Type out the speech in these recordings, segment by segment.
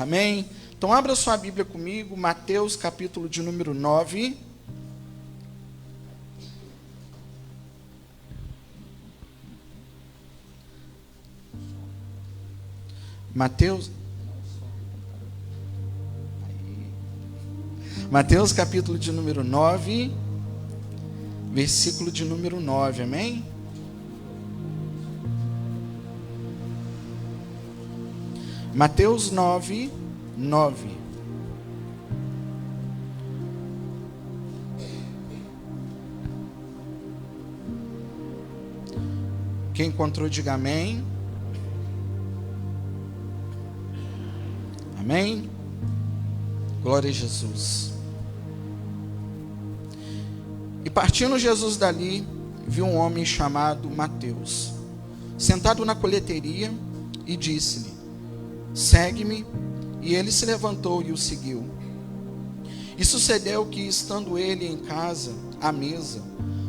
Amém? Então abra sua Bíblia comigo, Mateus capítulo de número 9. Mateus capítulo de número 9, versículo de número 9, amém? Mateus 9, 9. Quem encontrou, diga amém. Amém? Glória a Jesus. E partindo Jesus dali, viu um homem chamado Mateus, sentado na coleteria, e disse-lhe: segue-me. E ele se levantou e o seguiu. E sucedeu que, estando ele em casa, à mesa,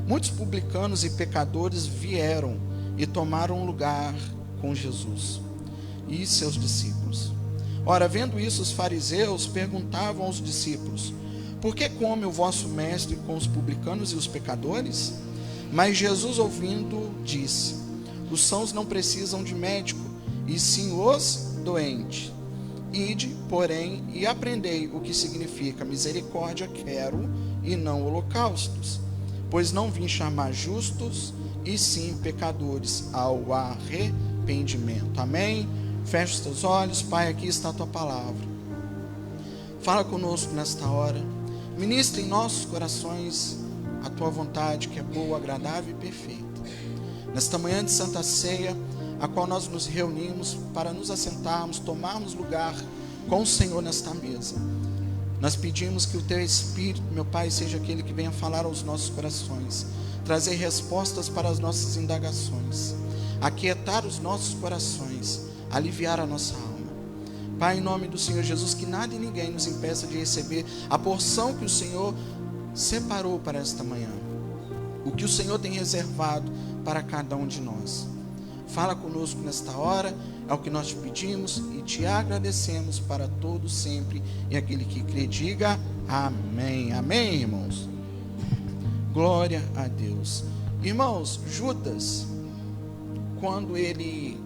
muitos publicanos e pecadores vieram e tomaram lugar com Jesus e seus discípulos. Ora, vendo isso, os fariseus perguntavam aos discípulos: por que come o vosso mestre com os publicanos e os pecadores? Mas Jesus, ouvindo, disse: os sãos não precisam de médico, e sim os doentes. Ide, porém, e aprendei o que significa misericórdia quero, e não holocaustos. Pois não vim chamar justos, e sim pecadores ao arrependimento. Amém? Feche os teus olhos. Pai, aqui está a tua palavra. Fala conosco nesta hora. Ministra em nossos corações a tua vontade, que é boa, agradável e perfeita. Nesta manhã de Santa Ceia, a qual nós nos reunimos para nos assentarmos, tomarmos lugar com o Senhor nesta mesa. Nós pedimos que o teu Espírito, meu Pai, seja aquele que venha falar aos nossos corações, trazer respostas para as nossas indagações, aquietar os nossos corações, aliviar a nossa alma. Pai, em nome do Senhor Jesus, que nada e ninguém nos impeça de receber a porção que o Senhor separou para esta manhã, o que o Senhor tem reservado para cada um de nós. Fala conosco nesta hora, é o que nós te pedimos e te agradecemos para todo sempre. E aquele que crê, diga amém. Amém, irmãos? Glória a Deus. Irmãos, Judas, quando ele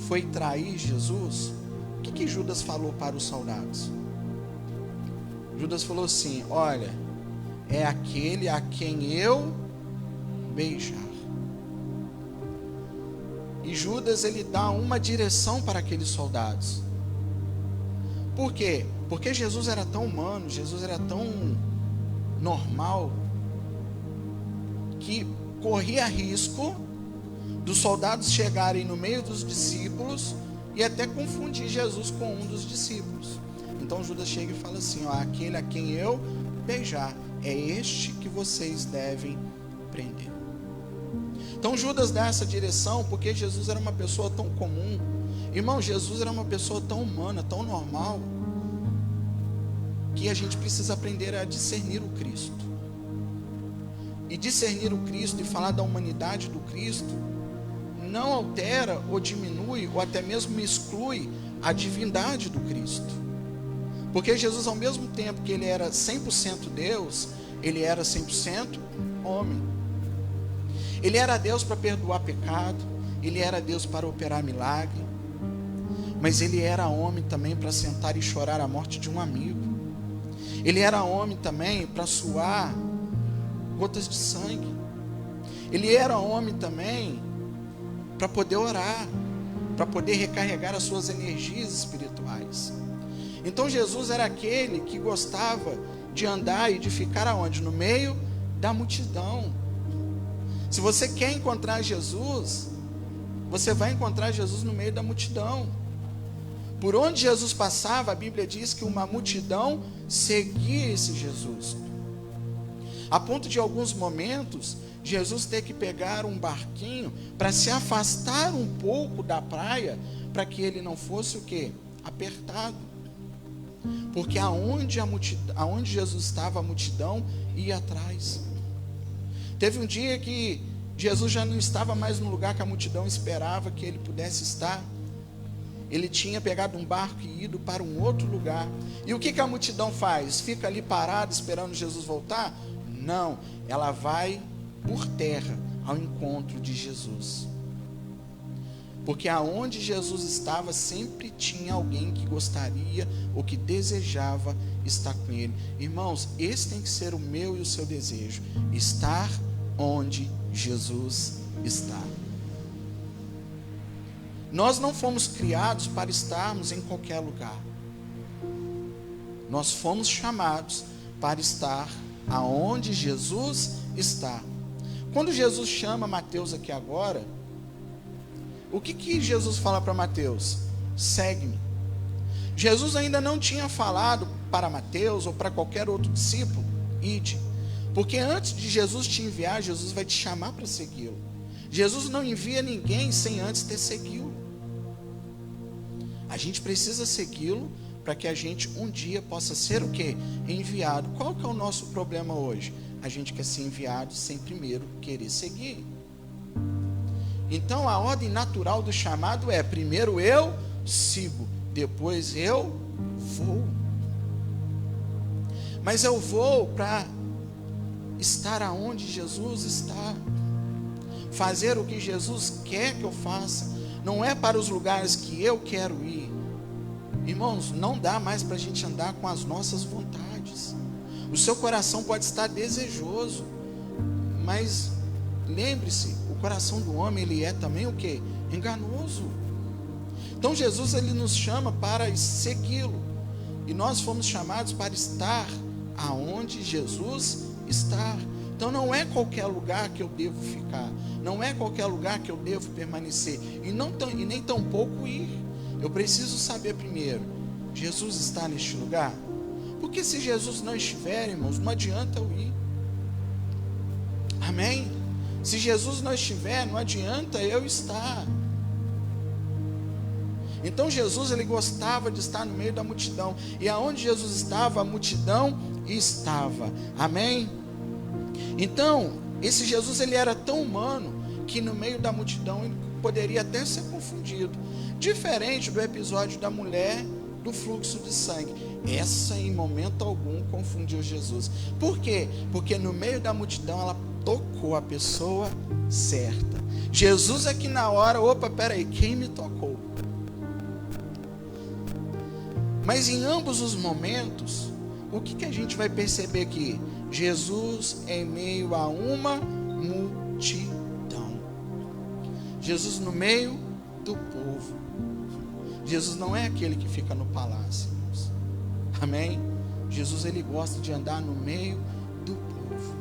foi trair Jesus, o que Judas falou para os soldados? Judas falou assim: olha, é aquele a quem eu beijar. E Judas, ele dá uma direção para aqueles soldados. Por quê? Porque Jesus era tão humano, Jesus era tão normal, que corria risco dos soldados chegarem no meio dos discípulos e até confundir Jesus com um dos discípulos. Então Judas chega e fala assim: ó, aquele a quem eu beijar, é este que vocês devem prender. Então Judas dá essa direção porque Jesus era uma pessoa tão comum. Irmão, Jesus era uma pessoa tão humana, tão normal, que a gente precisa aprender a discernir o Cristo. E discernir o Cristo e falar da humanidade do Cristo não altera ou diminui ou até mesmo exclui a divindade do Cristo. Porque Jesus, ao mesmo tempo que ele era 100% Deus, ele era 100% homem. Ele era Deus para perdoar pecado, ele era Deus para operar milagre, mas ele era homem também para sentar e chorar a morte de um amigo. Ele era homem também para suar gotas de sangue. Ele era homem também para poder orar, para poder recarregar as suas energias espirituais. Então Jesus era aquele que gostava de andar e de ficar aonde? No meio da multidão. Se você quer encontrar Jesus, você vai encontrar Jesus no meio da multidão. Por onde Jesus passava, a Bíblia diz que uma multidão seguia esse Jesus. A ponto de, alguns momentos, Jesus ter que pegar um barquinho para se afastar um pouco da praia, para que ele não fosse o quê? Apertado. Porque aonde Jesus estava, a multidão ia atrás. Teve um dia que Jesus já não estava mais no lugar que a multidão esperava que ele pudesse estar. ele tinha pegado um barco e ido para um outro lugar. E o que a multidão faz? Fica ali parada esperando Jesus voltar? Não, ela vai por terra ao encontro de Jesus. Porque aonde Jesus estava, sempre tinha alguém que gostaria ou que desejava estar com ele. Irmãos, esse tem que ser o meu e o seu desejo: estar onde Jesus está. Nós não fomos criados para estarmos em qualquer lugar. Nós fomos chamados para estar aonde Jesus está. Quando Jesus chama Mateus aqui agora, o que Jesus fala para Mateus? Segue-me. Jesus ainda não tinha falado para Mateus ou para qualquer outro discípulo, ide. Porque antes de Jesus te enviar, Jesus vai te chamar para segui-lo. Jesus não envia ninguém sem antes ter seguido. A gente precisa segui-lo para que a gente um dia possa ser o quê? Enviado. Qual que é o nosso problema hoje? A gente quer ser enviado sem primeiro querer seguir. Então a ordem natural do chamado é: primeiro eu sigo, depois eu vou. Mas eu vou para estar aonde Jesus está, fazer o que Jesus quer que eu faça, não é para os lugares que eu quero ir. Irmãos, não dá mais para a gente andar com as nossas vontades. O seu coração pode estar desejoso, mas lembre-se, o coração do homem, ele é também o quê? Enganoso. Então Jesus, ele nos chama para segui-lo, e nós fomos chamados para estar aonde Jesus está. Então não é qualquer lugar que eu devo ficar, não é qualquer lugar que eu devo permanecer, e nem tampouco ir. Eu preciso saber primeiro: Jesus está neste lugar? Porque se Jesus não estiver, irmãos, não adianta eu ir. Amém? Se Jesus não estiver, não adianta eu estar. Então Jesus, ele gostava de estar no meio da multidão, e aonde Jesus estava, a multidão estava. Amém? Então, esse Jesus, ele era tão humano que no meio da multidão ele poderia até ser confundido. Diferente do episódio da mulher do fluxo de sangue. Essa em momento algum confundiu Jesus. Por quê? Porque no meio da multidão ela tocou a pessoa certa. Jesus aqui na hora, opa, peraí, quem me tocou? Mas em ambos os momentos, o que a gente vai perceber aqui? Jesus em meio a uma multidão. Jesus no meio do povo. Jesus não é aquele que fica no palácio, irmãos. Amém? Jesus, ele gosta de andar no meio do povo.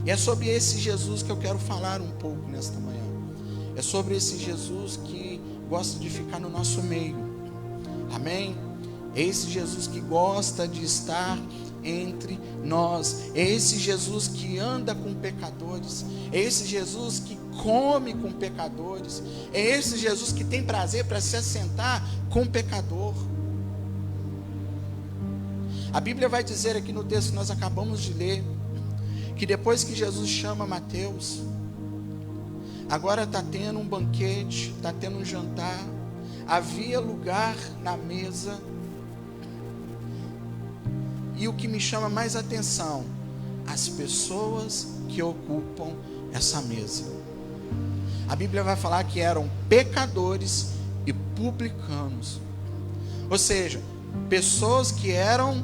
E é sobre esse Jesus que eu quero falar um pouco nesta manhã. É sobre esse Jesus que gosta de ficar no nosso meio. Amém? É esse Jesus que gosta de estar entre nós. É esse Jesus que anda com pecadores. É esse Jesus que come com pecadores. É esse Jesus que tem prazer para se assentar com o pecador. A Bíblia vai dizer aqui no texto que nós acabamos de ler, que depois que Jesus chama Mateus, agora está tendo um banquete, está tendo um jantar, havia lugar na mesa. E o que me chama mais atenção, as pessoas que ocupam essa mesa. A Bíblia vai falar que eram pecadores e publicanos. Ou seja, pessoas que eram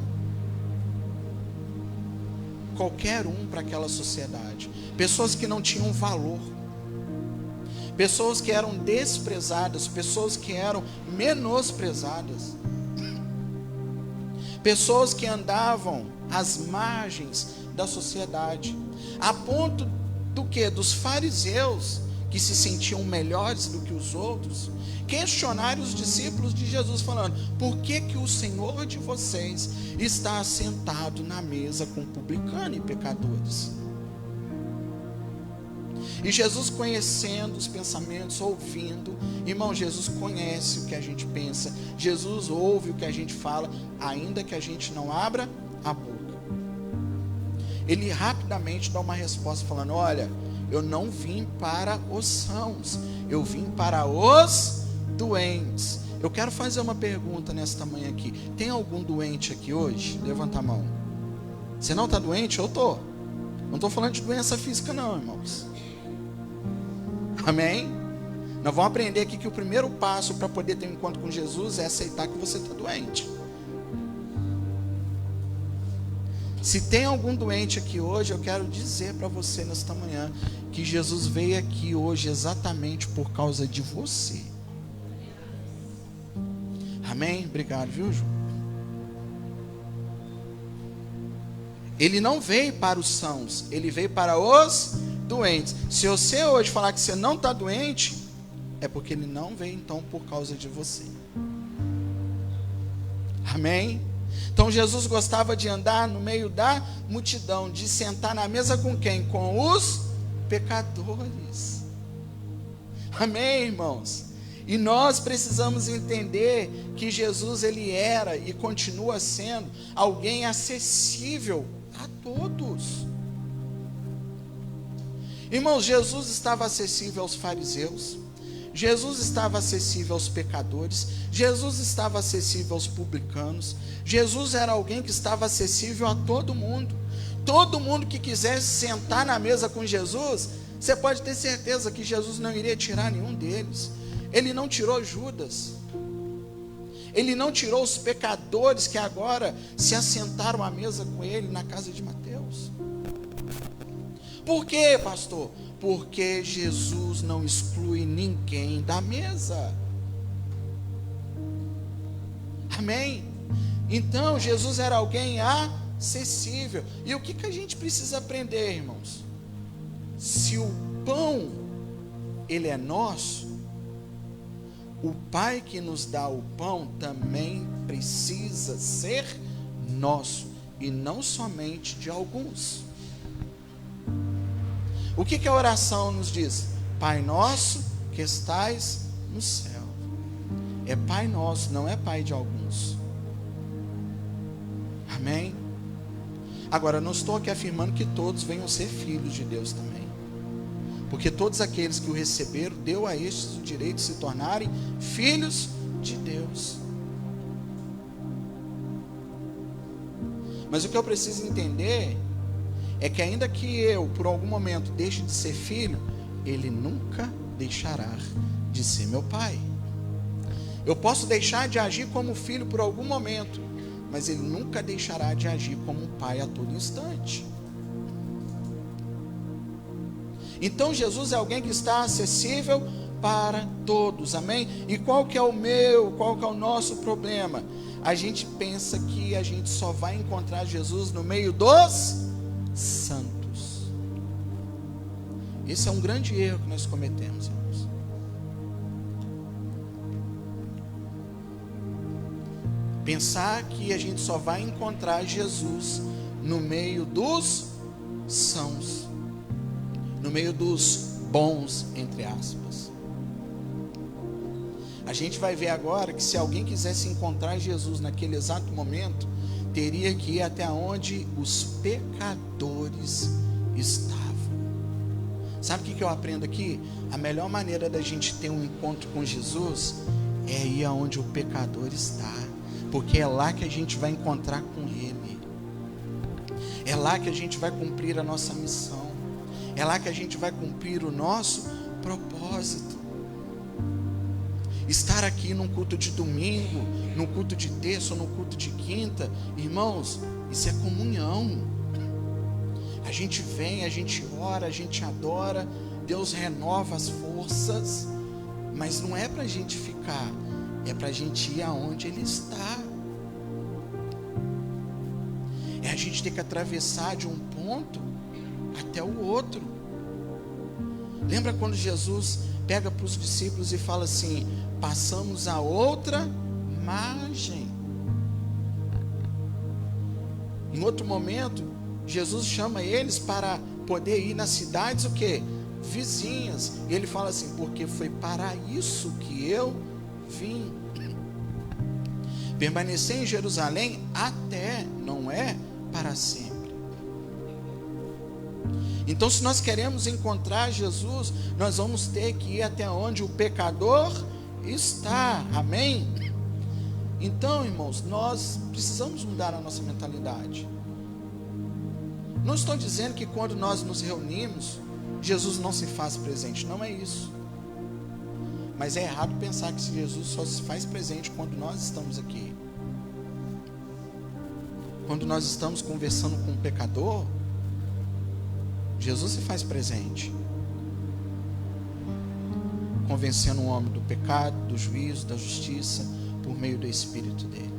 qualquer um para aquela sociedade. Pessoas que não tinham valor. Pessoas que eram desprezadas, pessoas que eram menosprezadas. Pessoas que andavam às margens da sociedade, a ponto do que? Dos fariseus, que se sentiam melhores do que os outros, questionarem os discípulos de Jesus, falando: por que o Senhor de vocês está assentado na mesa com publicanos e pecadores? E Jesus, conhecendo os pensamentos, ouvindo, irmão, Jesus conhece o que a gente pensa, Jesus ouve o que a gente fala, ainda que a gente não abra a boca. Ele rapidamente dá uma resposta falando: olha, eu não vim para os sãos, eu vim para os doentes. Eu quero fazer uma pergunta nesta manhã aqui. Tem algum doente aqui hoje? Levanta a mão. Você não está doente? Eu estou. Não estou falando de doença física não, irmãos. Amém? Nós vamos aprender aqui que o primeiro passo para poder ter um encontro com Jesus é aceitar que você está doente. Se tem algum doente aqui hoje, eu quero dizer para você nesta manhã que Jesus veio aqui hoje exatamente por causa de você. Amém? Obrigado, viu, Ju? Ele não veio para os sãos, ele veio para os doentes. Se você hoje falar que você não está doente, é porque ele não veio então por causa de você. Amém? Então Jesus gostava de andar no meio da multidão, de sentar na mesa com quem? Com os pecadores. Amém, irmãos? E nós precisamos entender que Jesus, ele era e continua sendo alguém acessível a todos. Irmãos, Jesus estava acessível aos fariseus, Jesus estava acessível aos pecadores, Jesus estava acessível aos publicanos, Jesus era alguém que estava acessível a todo mundo. Todo mundo que quisesse sentar na mesa com Jesus, você pode ter certeza que Jesus não iria tirar nenhum deles. Ele não tirou Judas, ele não tirou os pecadores que agora se assentaram à mesa com ele na casa de Mateus. Por quê, pastor? Porque Jesus não exclui ninguém da mesa. Amém? Então Jesus era alguém acessível. E o que a gente precisa aprender, irmãos? Se o pão ele é nosso, o Pai que nos dá o pão também precisa ser nosso, e não somente de alguns. O que a oração nos diz? Pai nosso que estais no céu. É Pai nosso, não é Pai de alguns. Amém? Agora, eu não estou aqui afirmando que todos venham ser filhos de Deus também. Porque todos aqueles que o receberam, deu a estes o direito de se tornarem filhos de Deus. Mas o que eu preciso entender é que ainda que eu, por algum momento, deixe de ser filho, ele nunca deixará de ser meu pai. Eu posso deixar de agir como filho por algum momento, mas ele nunca deixará de agir como um pai a todo instante. Então Jesus é alguém que está acessível para todos, amém? E qual que é o nosso problema? A gente pensa que a gente só vai encontrar Jesus no meio dos santos. Esse é um grande erro que nós cometemos, irmãos. Pensar que a gente só vai encontrar Jesus no meio dos sãos, no meio dos bons, entre aspas. A gente vai ver agora que se alguém quisesse encontrar Jesus naquele exato momento, teria que ir até onde os pecadores estavam. Sabe o que eu aprendo aqui? A melhor maneira da gente ter um encontro com Jesus é ir aonde o pecador está, porque é lá que a gente vai encontrar com Ele, é lá que a gente vai cumprir a nossa missão, é lá que a gente vai cumprir o nosso propósito. Estar aqui num culto de domingo, num culto de terça ou num culto de quinta, irmãos, isso é comunhão. A gente vem, a gente ora, a gente adora, Deus renova as forças, mas não é para a gente ficar, é para a gente ir aonde Ele está. É a gente ter que atravessar de um ponto até o outro. Lembra quando Jesus pega para os discípulos e fala assim: passamos a outra margem. Em outro momento, Jesus chama eles para poder ir nas cidades, o quê? Vizinhas. E ele fala assim: porque foi para isso que eu vim. Permanecer em Jerusalém até, não é para sempre. Então, se nós queremos encontrar Jesus, nós vamos ter que ir até onde o pecador está. Amém? Então, irmãos, nós precisamos mudar a nossa mentalidade. Não estou dizendo que quando nós nos reunimos, Jesus não se faz presente. Não é isso. Mas é errado pensar que Jesus só se faz presente quando nós estamos aqui. Quando nós estamos conversando com um pecador, Jesus se faz presente, convencendo o homem do pecado, do juízo, da justiça, por meio do Espírito dele.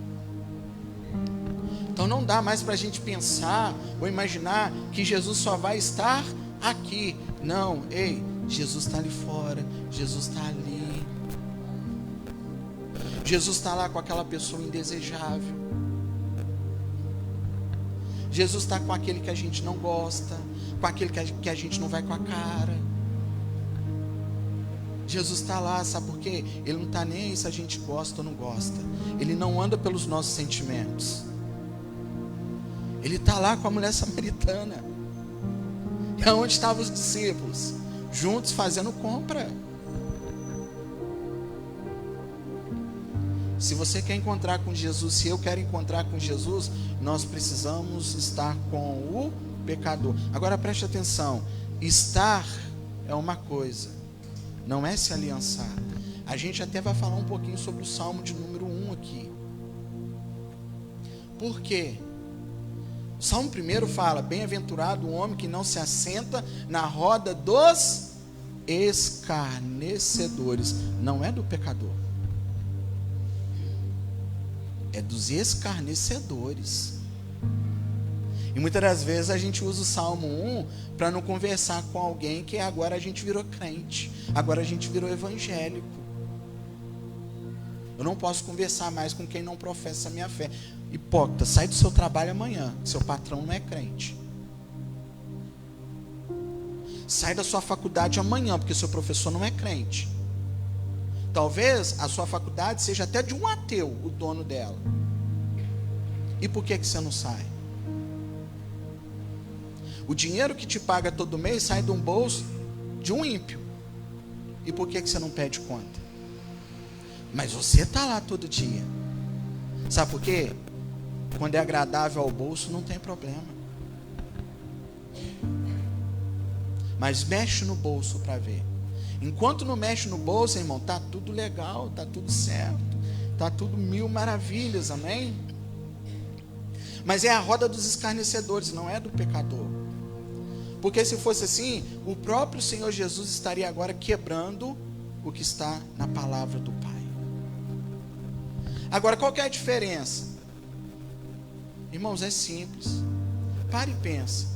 Então não dá mais para a gente pensar ou imaginar que Jesus só vai estar aqui. Não, ei, Jesus está ali fora, Jesus está ali. Jesus está lá com aquela pessoa indesejável. Jesus está com aquele que a gente não gosta, com aquele que a gente não vai com a cara. Jesus está lá, sabe por quê? Ele não está nem aí se a gente gosta ou não gosta. Ele não anda pelos nossos sentimentos. Ele está lá com a mulher samaritana. E aonde estavam os discípulos? Juntos fazendo compra. Se você quer encontrar com Jesus, se eu quero encontrar com Jesus, nós precisamos estar com o pecador. Agora preste atenção, estar é uma coisa, não é se aliançar. A gente até vai falar um pouquinho sobre o Salmo de número 1 aqui. Por quê? O Salmo 1 fala, bem-aventurado o homem que não se assenta na roda dos escarnecedores. Não é do pecador, é dos escarnecedores. E muitas das vezes a gente usa o Salmo 1 para não conversar com alguém que agora a gente virou crente, agora a gente virou evangélico. Eu não posso conversar mais com quem não professa a minha fé. Hipócrita, sai do seu trabalho amanhã, seu patrão não é crente. Sai da sua faculdade amanhã, porque seu professor não é crente. Talvez a sua faculdade seja até de um ateu, o dono dela. E por que você não sai? O dinheiro que te paga todo mês sai de um bolso de um ímpio. E por que você não pede conta? Mas você está lá todo dia. Sabe por quê? Quando é agradável ao bolso, não tem problema. Mas mexe no bolso para ver. Enquanto não mexe no bolso, irmão, está tudo legal, está tudo certo, está tudo mil maravilhas, amém? Mas é a roda dos escarnecedores, não é do pecador. Porque se fosse assim, o próprio Senhor Jesus estaria agora quebrando o que está na palavra do Pai. Agora, qual que é a diferença? Irmãos, é simples. Pare e pensa.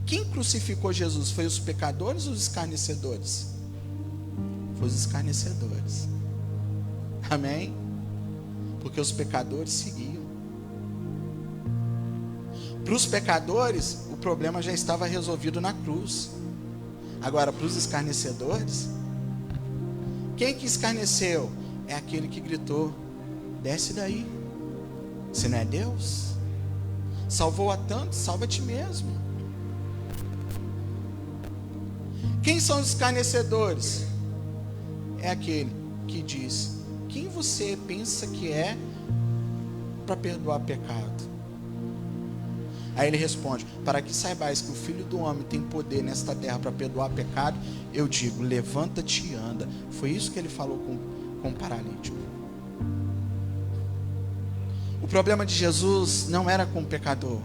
Quem crucificou Jesus? Foi os pecadores ou os escarnecedores? Foi os escarnecedores. Amém? Porque os pecadores seguiam. Para os pecadores, o problema já estava resolvido na cruz. Agora, para os escarnecedores, quem que escarneceu? É aquele que gritou, desce daí. Se não é Deus, salvou a tantos, salva a ti mesmo. Quem são os escarnecedores? É aquele que diz, quem você pensa que é para perdoar pecado? Aí ele responde, para que saibais que o Filho do Homem tem poder nesta terra para perdoar pecado, eu digo, levanta-te e anda. Foi isso que ele falou com o paralítico. O problema de Jesus não era com o pecador.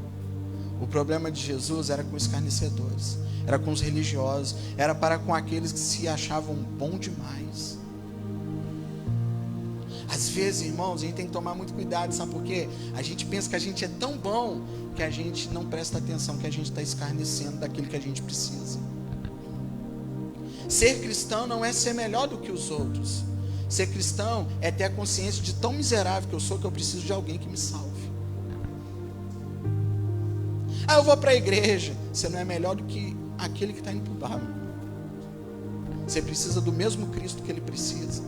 O problema de Jesus era com os escarnecedores, era com os religiosos, era para com aqueles que se achavam bom demais. Às vezes, irmãos, a gente tem que tomar muito cuidado, sabe por quê? A gente pensa que a gente é tão bom que a gente não presta atenção que a gente está escarnecendo daquilo que a gente precisa. Ser cristão não é ser melhor do que os outros. Ser cristão é ter a consciência de tão miserável que eu sou que eu preciso de alguém que me salve. Ah, eu vou para a igreja. Você não é melhor do que aquele que está indo para o bar. Você precisa do mesmo Cristo que ele precisa.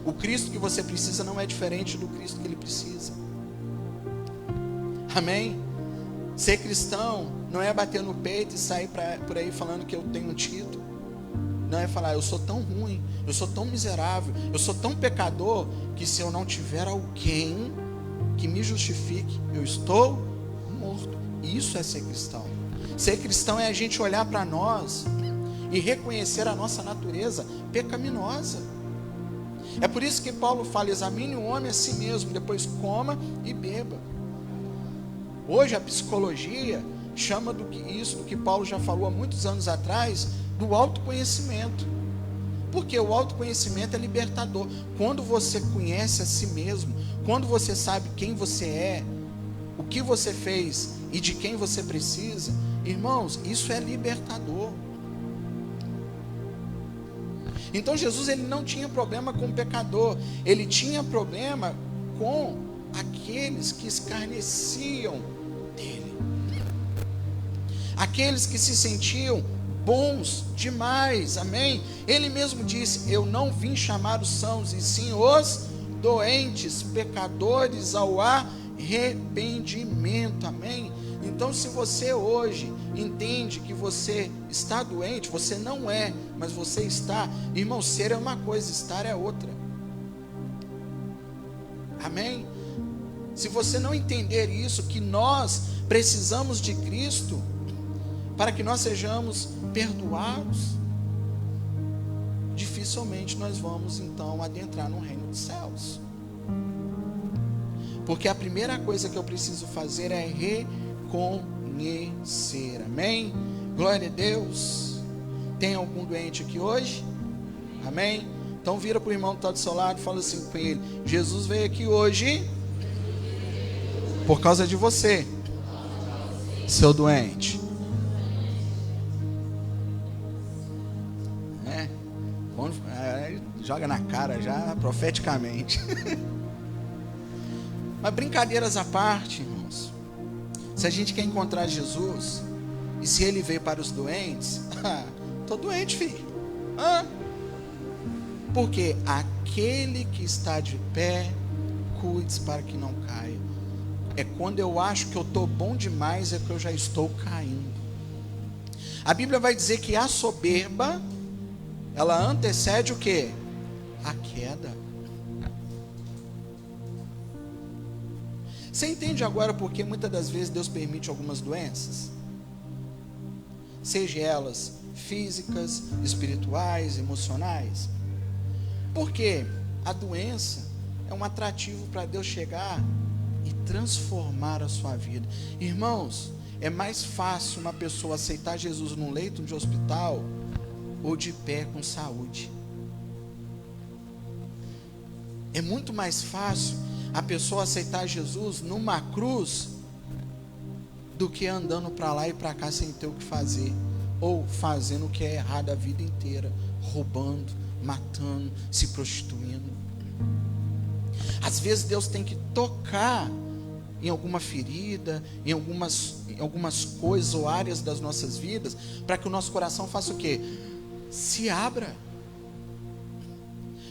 O Cristo que você precisa não é diferente do Cristo que ele precisa. Amém? Ser cristão não é bater no peito e sair por aí falando que eu tenho um título. Não, é falar, eu sou tão ruim, eu sou tão miserável, eu sou tão pecador, que se eu não tiver alguém que me justifique, eu estou morto. Isso é ser cristão. Ser cristão é a gente olhar para nós e reconhecer a nossa natureza pecaminosa. É por isso que Paulo fala, examine o homem a si mesmo, depois coma e beba. Hoje a psicologia chama do que Paulo já falou há muitos anos atrás, do autoconhecimento. Porque o autoconhecimento é libertador. Quando você conhece a si mesmo, quando você sabe quem você é, o que você fez e de quem você precisa, irmãos, isso é libertador. Então Jesus, ele não tinha problema com o pecador, ele tinha problema com aqueles que escarneciam dele, aqueles que se sentiam bons demais, amém? Ele mesmo disse, eu não vim chamar os sãos, e sim os doentes, pecadores ao arrependimento, amém? Então, se você hoje entende que você está doente, você não é, mas você está, irmão, ser é uma coisa, estar é outra, amém? Se você não entender isso, que nós precisamos de Cristo, para que nós sejamos perdoados, dificilmente nós vamos então adentrar no reino dos céus. Porque a primeira coisa que eu preciso fazer é reconhecer, amém? Glória a Deus. Tem algum doente aqui hoje? Amém? Então vira para o irmão que está do seu lado e fala assim com ele, Jesus veio aqui hoje por causa de você, seu doente. Joga na cara já profeticamente. Mas brincadeiras à parte, irmãos, se a gente quer encontrar Jesus, e se ele veio para os doentes, tô doente, filho. Porque aquele que está de pé, cuide-se para que não caia. É quando eu acho que eu estou bom demais, é que eu já estou caindo. A Bíblia vai dizer que a soberba, ela antecede o quê? A queda. Você entende agora porque muitas das vezes Deus permite algumas doenças? Seja elas físicas, espirituais, emocionais. Porque a doença é um atrativo para Deus chegar e transformar a sua vida. Irmãos, é mais fácil uma pessoa aceitar Jesus num leito de hospital ou de pé com saúde. É muito mais fácil a pessoa aceitar Jesus numa cruz do que andando para lá e para cá sem ter o que fazer, ou fazendo o que é errado a vida inteira, roubando, matando, se prostituindo. Às vezes Deus tem que tocar em alguma ferida, em algumas coisas ou áreas das nossas vidas, para que o nosso coração faça o quê? Se abra.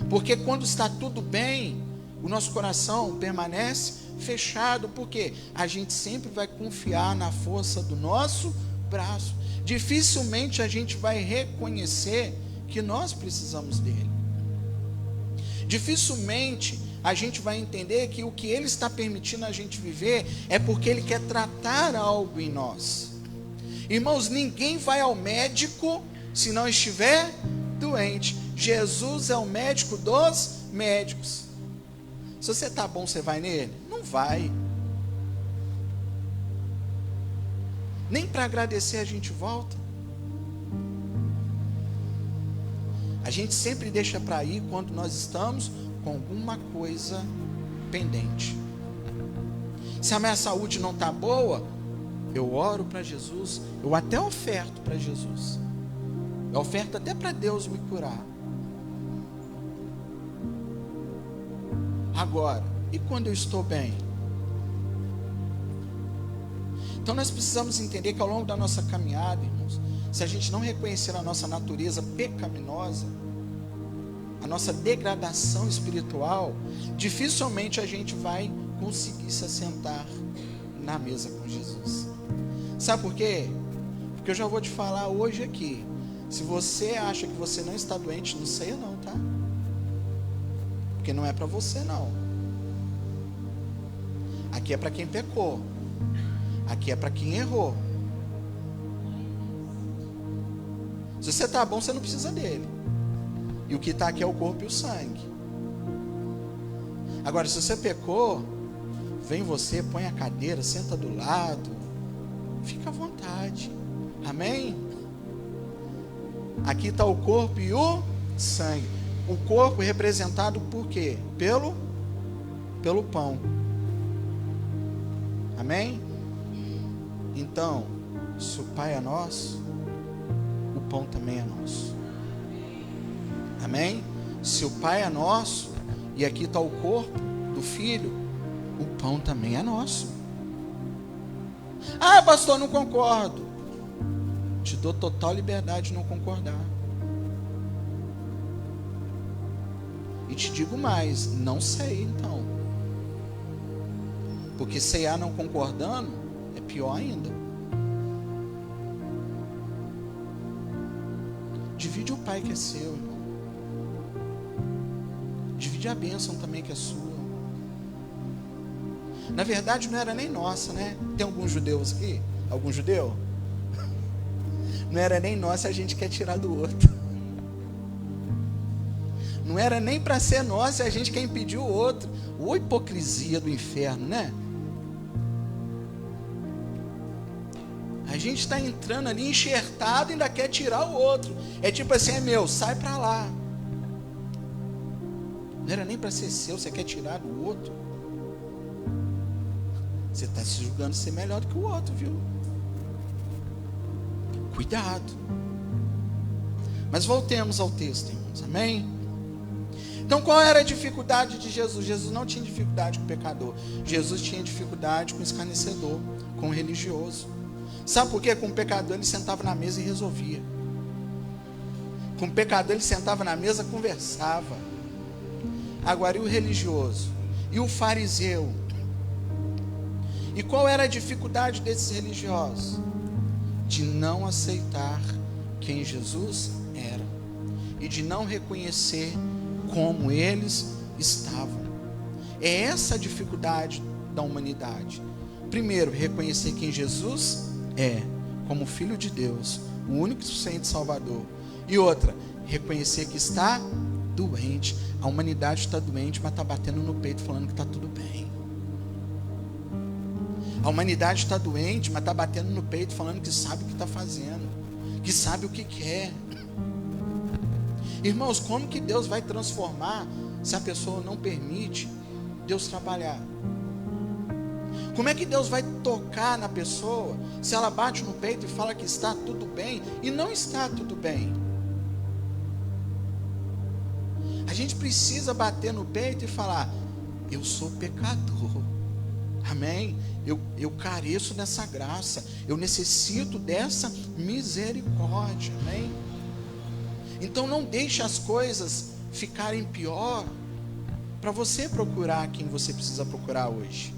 Porque quando está tudo bem, o nosso coração permanece fechado, porque a gente sempre vai confiar na força do nosso braço. Dificilmente a gente vai reconhecer que nós precisamos dele. Dificilmente a gente vai entender que o que ele está permitindo a gente viver é porque ele quer tratar algo em nós. Irmãos, ninguém vai ao médico se não estiver doente. Jesus é o médico dos médicos. Se você está bom, você vai nele? Não vai. Nem para agradecer a gente volta. A gente sempre deixa para ir quando nós estamos com alguma coisa pendente. Se a minha saúde não está boa, eu oro para Jesus, eu até oferto para Jesus. Eu oferto até para Deus me curar. Agora, e quando eu estou bem? Então nós precisamos entender que ao longo da nossa caminhada, irmãos, se a gente não reconhecer a nossa natureza pecaminosa, a nossa degradação espiritual, dificilmente a gente vai conseguir se assentar na mesa com Jesus. Sabe por quê? Porque eu já vou te falar hoje aqui, Se você acha que você não está doente, não ceia não, tá? Porque não é para você não. Aqui é para quem pecou. Aqui é para quem errou. Se você está bom, você não precisa dele. E o que está aqui é o corpo e o sangue. Agora, se você pecou, vem você, põe a cadeira, senta do lado, fica à vontade. Amém? Aqui está o corpo e o sangue. O corpo representado por quê? Pelo pão. Amém? Então, se o Pai é nosso, o pão também é nosso. Amém? Se o Pai é nosso, e aqui está o corpo do Filho, o pão também é nosso. Ah, pastor, não concordo. Te dou total liberdade de não concordar. E te digo mais, não sei então. Porque ceiar não concordando é pior ainda. Divide o Pai que é seu, irmão. Divide a bênção também que é sua. Na verdade não era nem nossa, né? Tem alguns judeus aqui? Algum judeu? Não era nem nossa, a gente quer tirar do outro. Não era nem para ser nossa, a gente quer impedir o outro. Ô hipocrisia do inferno, né? A gente está entrando ali enxertado e ainda quer tirar o outro. É tipo assim, é meu, sai para lá. Não era nem para ser seu, você quer tirar do outro. Você está se julgando ser melhor do que o outro, viu? Cuidado. Mas voltemos ao texto, irmãos, amém? Então qual era a dificuldade de Jesus? Jesus não tinha dificuldade com o pecador. Jesus tinha dificuldade com o escarnecedor, com o religioso. Sabe por quê? Com o pecador ele sentava na mesa e resolvia. Com o pecador ele sentava na mesa e conversava. Agora, e o religioso? E o fariseu? E qual era a dificuldade desses religiosos? De não aceitar quem Jesus era. E de não reconhecer como eles estavam. É essa a dificuldade da humanidade. Primeiro, reconhecer quem Jesus é, como Filho de Deus, o único e suficiente Salvador. E outra, reconhecer que está doente. A humanidade está doente, mas está batendo no peito falando que está tudo bem. A humanidade está doente, mas está batendo no peito falando que sabe o que está fazendo, que sabe o que quer. Irmãos, como que Deus vai transformar se a pessoa não permite Deus trabalhar? Como é que Deus vai tocar na pessoa se ela bate no peito e fala que está tudo bem e não está tudo bem? A gente precisa bater no peito e falar: eu sou pecador, amém? Eu careço dessa graça, eu necessito dessa misericórdia, amém? Então não deixe as coisas ficarem pior para você procurar quem você precisa procurar hoje.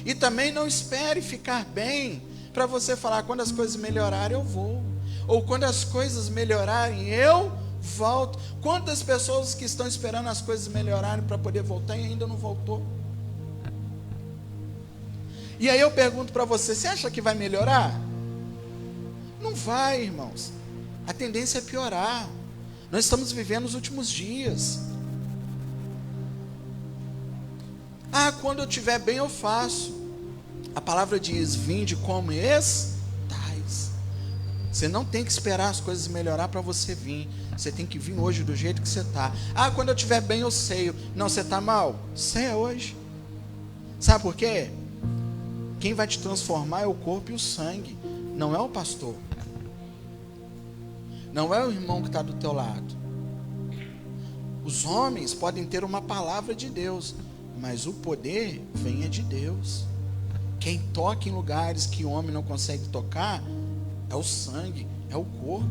E também não espere ficar bem para você falar: quando as coisas melhorarem eu vou, ou quando as coisas melhorarem eu volto. Quantas pessoas que estão esperando as coisas melhorarem para poder voltar e ainda não voltou? E aí eu pergunto para você: você acha que vai melhorar? Não vai, irmãos. A tendência é piorar. Nós estamos vivendo os últimos dias. Ah, quando eu estiver bem eu faço. A palavra diz: vinde como estais. Você não tem que esperar as coisas melhorar para você vir. Você tem que vir hoje do jeito que você está. Ah, quando eu estiver bem eu ceio. Não, você está mal? Ceia hoje. Sabe por quê? Quem vai te transformar é o corpo e o sangue. Não é o pastor. Não é o irmão que está do teu lado. Os homens podem ter uma palavra de Deus, mas o poder vem de Deus. Quem toca em lugares que o homem não consegue tocar é o sangue, é o corpo.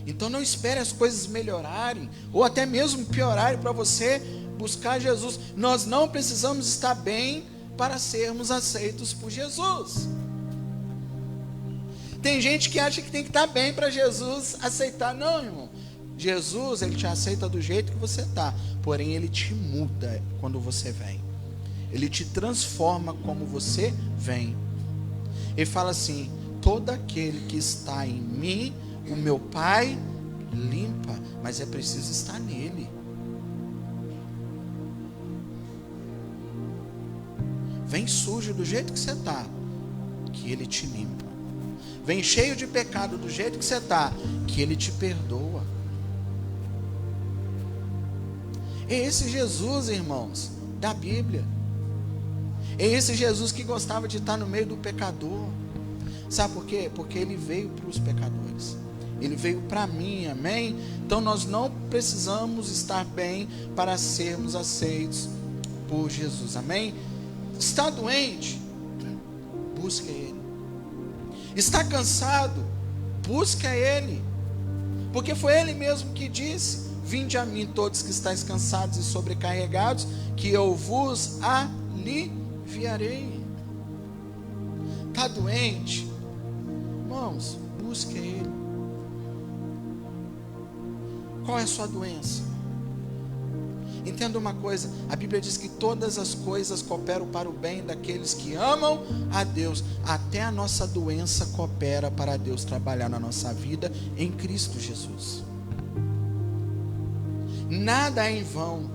Então não espere as coisas melhorarem ou até mesmo piorarem para você buscar Jesus. Nós não precisamos estar bem para sermos aceitos por Jesus. Tem gente que acha que tem que estar bem para Jesus aceitar. Não, irmão. Jesus, ele te aceita do jeito que você está. Porém, ele te muda quando você vem. Ele te transforma como você vem. Ele fala assim: todo aquele que está em mim, o meu Pai limpa. Mas é preciso estar nele. Vem sujo do jeito que você está, que ele te limpa. Vem cheio de pecado do jeito que você está, que ele te perdoa. É esse Jesus, irmãos, da Bíblia. É esse Jesus que gostava de estar no meio do pecador. Sabe por quê? Porque ele veio para os pecadores. Ele veio para mim, amém? Então nós não precisamos estar bem para sermos aceitos por Jesus, amém? Está doente? Busca Ele. Está cansado? Busca Ele. Porque foi Ele mesmo que disse: vinde a mim todos que estáis cansados e sobrecarregados, que eu vos aliviarei. Está doente? Irmãos, busque Ele. Qual é a sua doença? Entenda uma coisa, a Bíblia diz que todas as coisas cooperam para o bem daqueles que amam a Deus. Até a nossa doença coopera para Deus trabalhar na nossa vida em Cristo Jesus. Nada é em vão.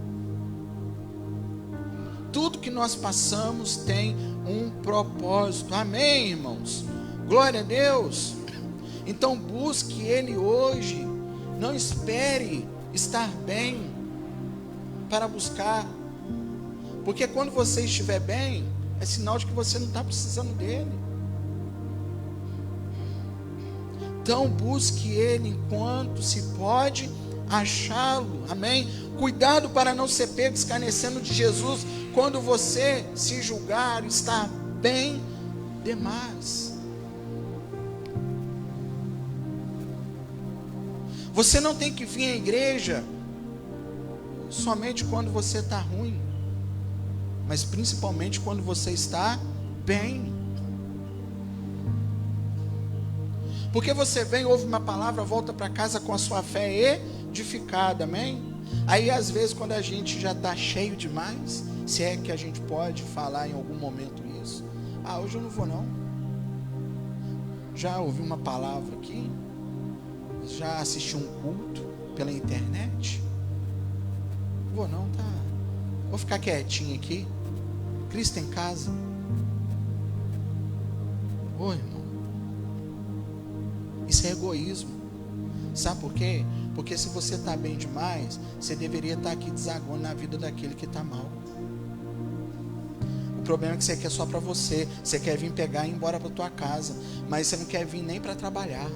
Tudo que nós passamos tem um propósito. Amém, irmãos? Glória a Deus. Então busque Ele hoje. Não espere estar bem para buscar. Porque quando você estiver bem, é sinal de que você não está precisando dele. Então busque Ele enquanto se pode achá-lo. Amém? Cuidado para não ser pego escarnecendo de Jesus quando você se julgar estar bem demais. Você não tem que vir à igreja somente quando você está ruim, mas principalmente quando você está bem. Porque você vem, ouve uma palavra, volta para casa com a sua fé edificada, amém? Aí às vezes quando a gente já está cheio demais, se é que a gente pode falar em algum momento isso: ah, hoje eu não vou não, já ouvi uma palavra aqui, já assisti um culto pela internet, vou não, tá, vou ficar quietinho aqui, Cristo em casa. Ô irmão, isso é egoísmo. Sabe por quê? Porque se você está bem demais, você deveria estar aqui desaguando na vida daquele que está mal. O problema é que você quer só para você. Você quer vir pegar e ir embora para tua casa, mas você não quer vir nem para trabalhar.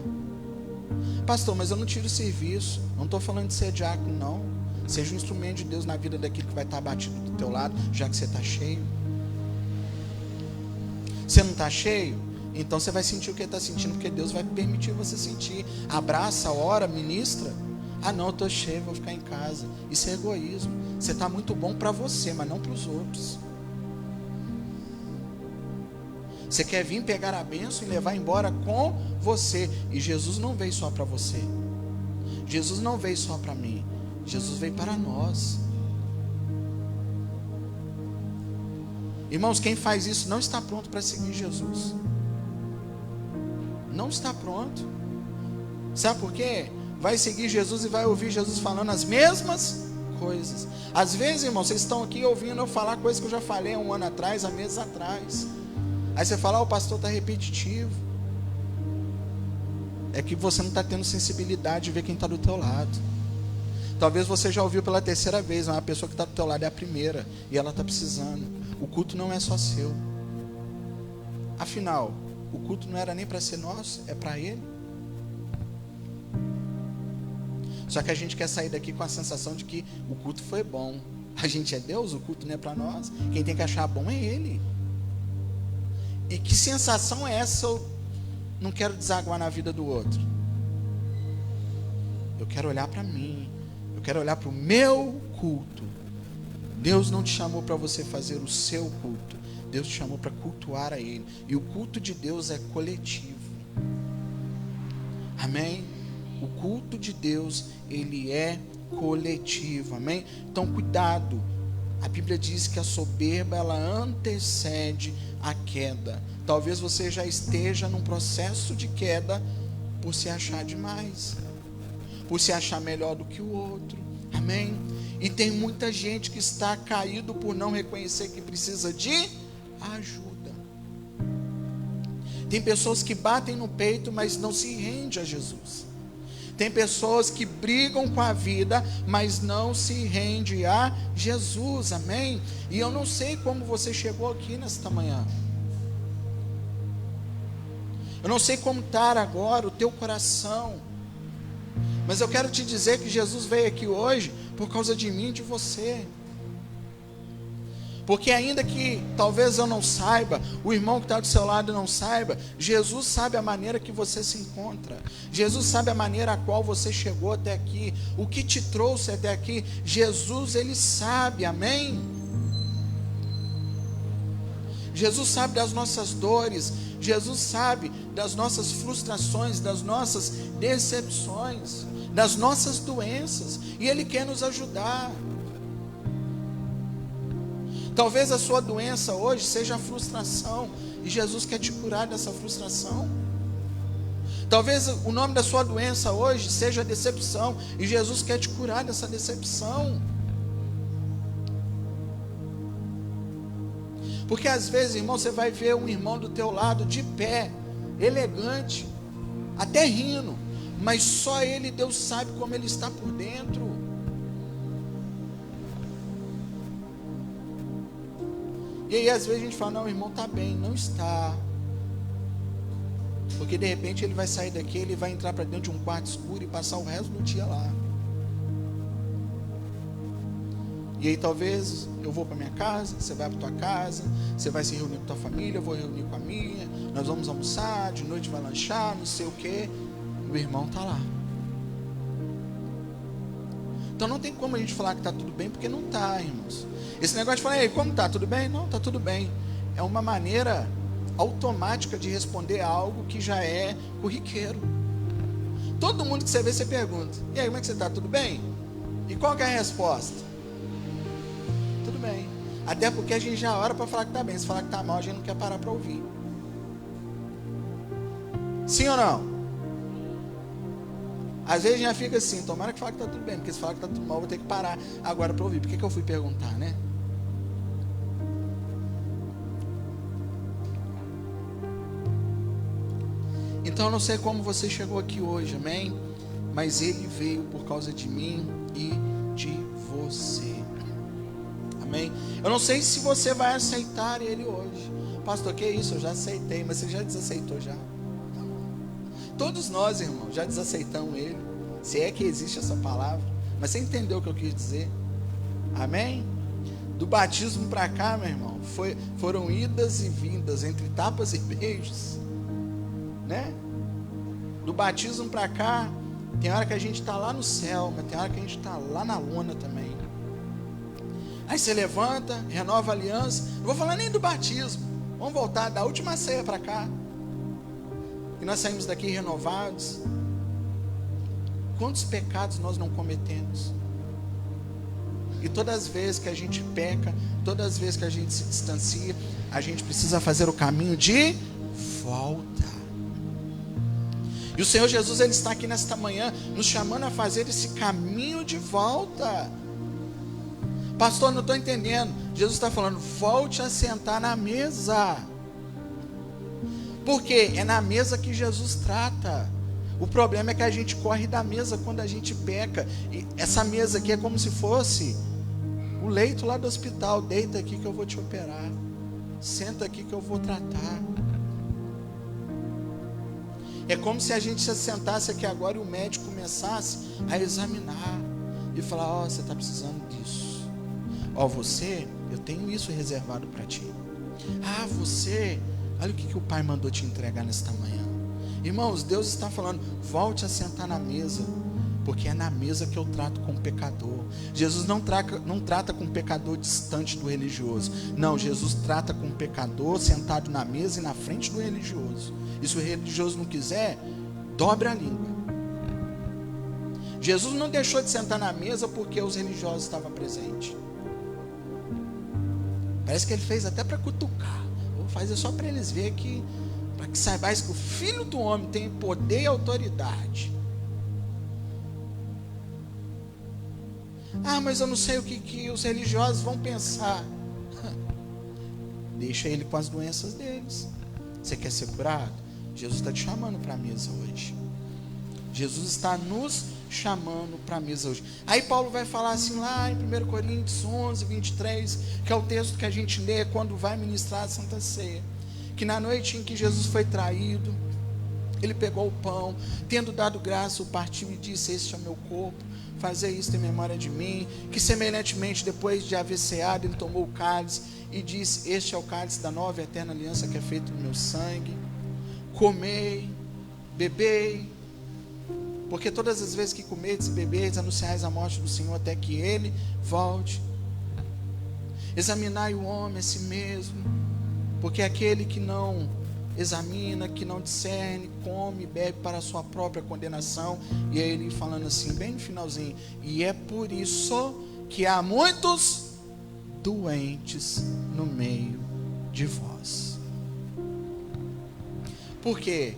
Pastor, mas eu não tiro o serviço. Não estou falando de ser diácono, não. Seja um instrumento de Deus na vida daquele que vai estar batido do teu lado, já que você está cheio. Você não está cheio? Então você vai sentir o que ele está sentindo, porque Deus vai permitir você sentir. Abraça, ora, ministra. Ah não, eu estou cheio, vou ficar em casa. Isso é egoísmo. Você está muito bom para você, mas não para os outros. Você quer vir pegar a bênção e levar embora com você. E Jesus não veio só para você. Jesus não veio só para mim. Jesus veio para nós. Irmãos, quem faz isso não está pronto para seguir Jesus. Não está pronto. Sabe por quê? Vai seguir Jesus e vai ouvir Jesus falando as mesmas coisas. Às vezes, irmãos, vocês estão aqui ouvindo eu falar coisas que eu já falei há um ano atrás, há meses atrás. Aí você fala: o pastor está repetitivo. É que você não está tendo sensibilidade de ver quem está do teu lado. Talvez você já ouviu pela terceira vez, mas a pessoa que está do teu lado é a primeira, e ela está precisando. O culto não é só seu. Afinal, o culto não era nem para ser nosso, é para Ele. Só que a gente quer sair daqui com a sensação de que o culto foi bom. A gente é Deus, o culto não é para nós. Quem tem que achar bom é Ele. E que sensação é essa? Eu não quero desaguar na vida do outro. Eu quero olhar para mim. Eu quero olhar para o meu culto. Deus não te chamou para você fazer o seu culto. Deus te chamou para cultuar a Ele. E o culto de Deus é coletivo. Amém? O culto de Deus, ele é coletivo, amém? Então cuidado, a Bíblia diz que a soberba, ela antecede a queda. Talvez você já esteja num processo de queda por se achar demais, por se achar melhor do que o outro, amém? E tem muita gente que está caído por não reconhecer que precisa de ajuda. Tem pessoas que batem no peito, mas não se rendem a Jesus. Tem pessoas que brigam com a vida, mas não se rendem a Jesus, amém? E eu não sei como você chegou aqui nesta manhã. Eu não sei como está agora o teu coração. Mas eu quero te dizer que Jesus veio aqui hoje por causa de mim e de você. Porque ainda que talvez eu não saiba, o irmão que está do seu lado não saiba, Jesus sabe a maneira que você se encontra. Jesus sabe a maneira a qual você chegou até aqui, o que te trouxe até aqui. Jesus, ele sabe, amém? Jesus sabe das nossas dores, Jesus sabe das nossas frustrações, das nossas decepções, das nossas doenças, e ele quer nos ajudar. Talvez a sua doença hoje seja a frustração, e Jesus quer te curar dessa frustração. Talvez o nome da sua doença hoje seja a decepção, e Jesus quer te curar dessa decepção. Porque às vezes, irmão, você vai ver um irmão do teu lado de pé, elegante, até rindo, mas só ele, Deus sabe como ele está por dentro. E aí às vezes a gente fala, não, o irmão está bem. Não está. Porque de repente ele vai sair daqui, ele vai entrar para dentro de um quarto escuro e passar o resto do dia lá. E aí talvez eu vou para minha casa, você vai para tua casa, você vai se reunir com tua família, eu vou reunir com a minha, nós vamos almoçar, de noite vai lanchar, não sei o que, o irmão está lá. Então não tem como a gente falar que está tudo bem, porque não está, irmãos. Esse negócio de falar, ei, como está? Tudo bem? Não, está tudo bem. É uma maneira automática de responder a algo que já é corriqueiro. Todo mundo que você vê, você pergunta, e aí, como é que você está? Tudo bem? E qual que é a resposta? Tudo bem. Até porque a gente já ora para falar que está bem. Se falar que está mal, a gente não quer parar para ouvir. Sim ou não? Às vezes já fica assim, tomara que fale que está tudo bem, porque se falar que está tudo mal, eu vou ter que parar agora para ouvir. Por que eu fui perguntar, né? Então eu não sei como você chegou aqui hoje, amém? Mas ele veio por causa de mim e de você, amém? Eu não sei se você vai aceitar ele hoje. Pastor, que isso? Eu já aceitei, mas você já desaceitou já? Todos nós, irmão, já desaceitamos ele. Se é que existe essa palavra. Mas você entendeu o que eu quis dizer? Amém? Do batismo para cá, meu irmão, foram idas e vindas, entre tapas e beijos, né? Do batismo para cá, tem hora que a gente está lá no céu, mas tem hora que a gente está lá na lona também. Aí você levanta, renova a aliança. Não vou falar nem do batismo. Vamos voltar da última ceia para cá. E nós saímos daqui renovados. Quantos pecados nós não cometemos? E todas as vezes que a gente peca, todas as vezes que a gente se distancia, a gente precisa fazer o caminho de volta. E o Senhor Jesus, ele está aqui nesta manhã, nos chamando a fazer esse caminho de volta. Pastor, não estou entendendo. Jesus está falando, volte a sentar na mesa. Porque é na mesa que Jesus trata. O problema é que a gente corre da mesa quando a gente peca. E essa mesa aqui é como se fosse o leito lá do hospital. Deita aqui que eu vou te operar. Senta aqui que eu vou tratar. É como se a gente se sentasse aqui agora e o médico começasse a examinar. E falar, ó, você está precisando disso. Ó, você, eu tenho isso reservado para ti. Ah, você... Olha o que o Pai mandou te entregar nesta manhã. Irmãos, Deus está falando, volte a sentar na mesa, porque é na mesa que eu trato com o pecador. Jesus não trata com o pecador distante do religioso. Não, Jesus trata com o pecador sentado na mesa e na frente do religioso. E se o religioso não quiser, dobre a língua. Jesus não deixou de sentar na mesa porque os religiosos estavam presentes. Parece que ele fez até para cutucar. Vou fazer só para eles verem que, para que saibais que o Filho do Homem tem poder e autoridade. Ah, mas eu não sei o que os religiosos vão pensar. Deixa ele com as doenças deles. Você quer ser curado? Jesus está te chamando para a mesa hoje. Jesus está nos chamando para a mesa hoje. Aí Paulo vai falar assim lá em 1 Coríntios 11, 23, que é o texto que a gente lê quando vai ministrar a Santa Ceia, que na noite em que Jesus foi traído, ele pegou o pão, tendo dado graça, o partiu e disse: este é o meu corpo, fazei isto em memória de mim. Que semelhantemente, depois de haver ceado, ele tomou o cálice e disse: este é o cálice da nova e eterna aliança que é feito no meu sangue. Comei, bebei, porque todas as vezes que comerdes e beberdes, anunciais a morte do Senhor até que Ele volte. Examinai o homem a si mesmo, porque aquele que não examina, que não discerne, come e bebe para a sua própria condenação. E aí ele falando assim, bem no finalzinho: e é por isso que há muitos doentes no meio de vós. Por quê?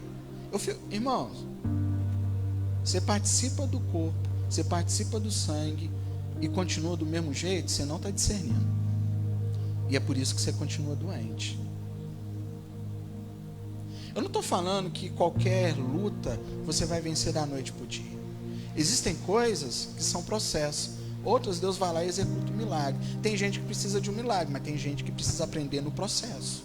Irmãos, você participa do corpo, você participa do sangue e continua do mesmo jeito, você não está discernindo. E é por isso que você continua doente. Eu não estou falando que qualquer luta você vai vencer da noite para o dia. Existem coisas que são processos. Outras Deus vai lá e executa um milagre. Tem gente que precisa de um milagre, mas tem gente que precisa aprender no processo.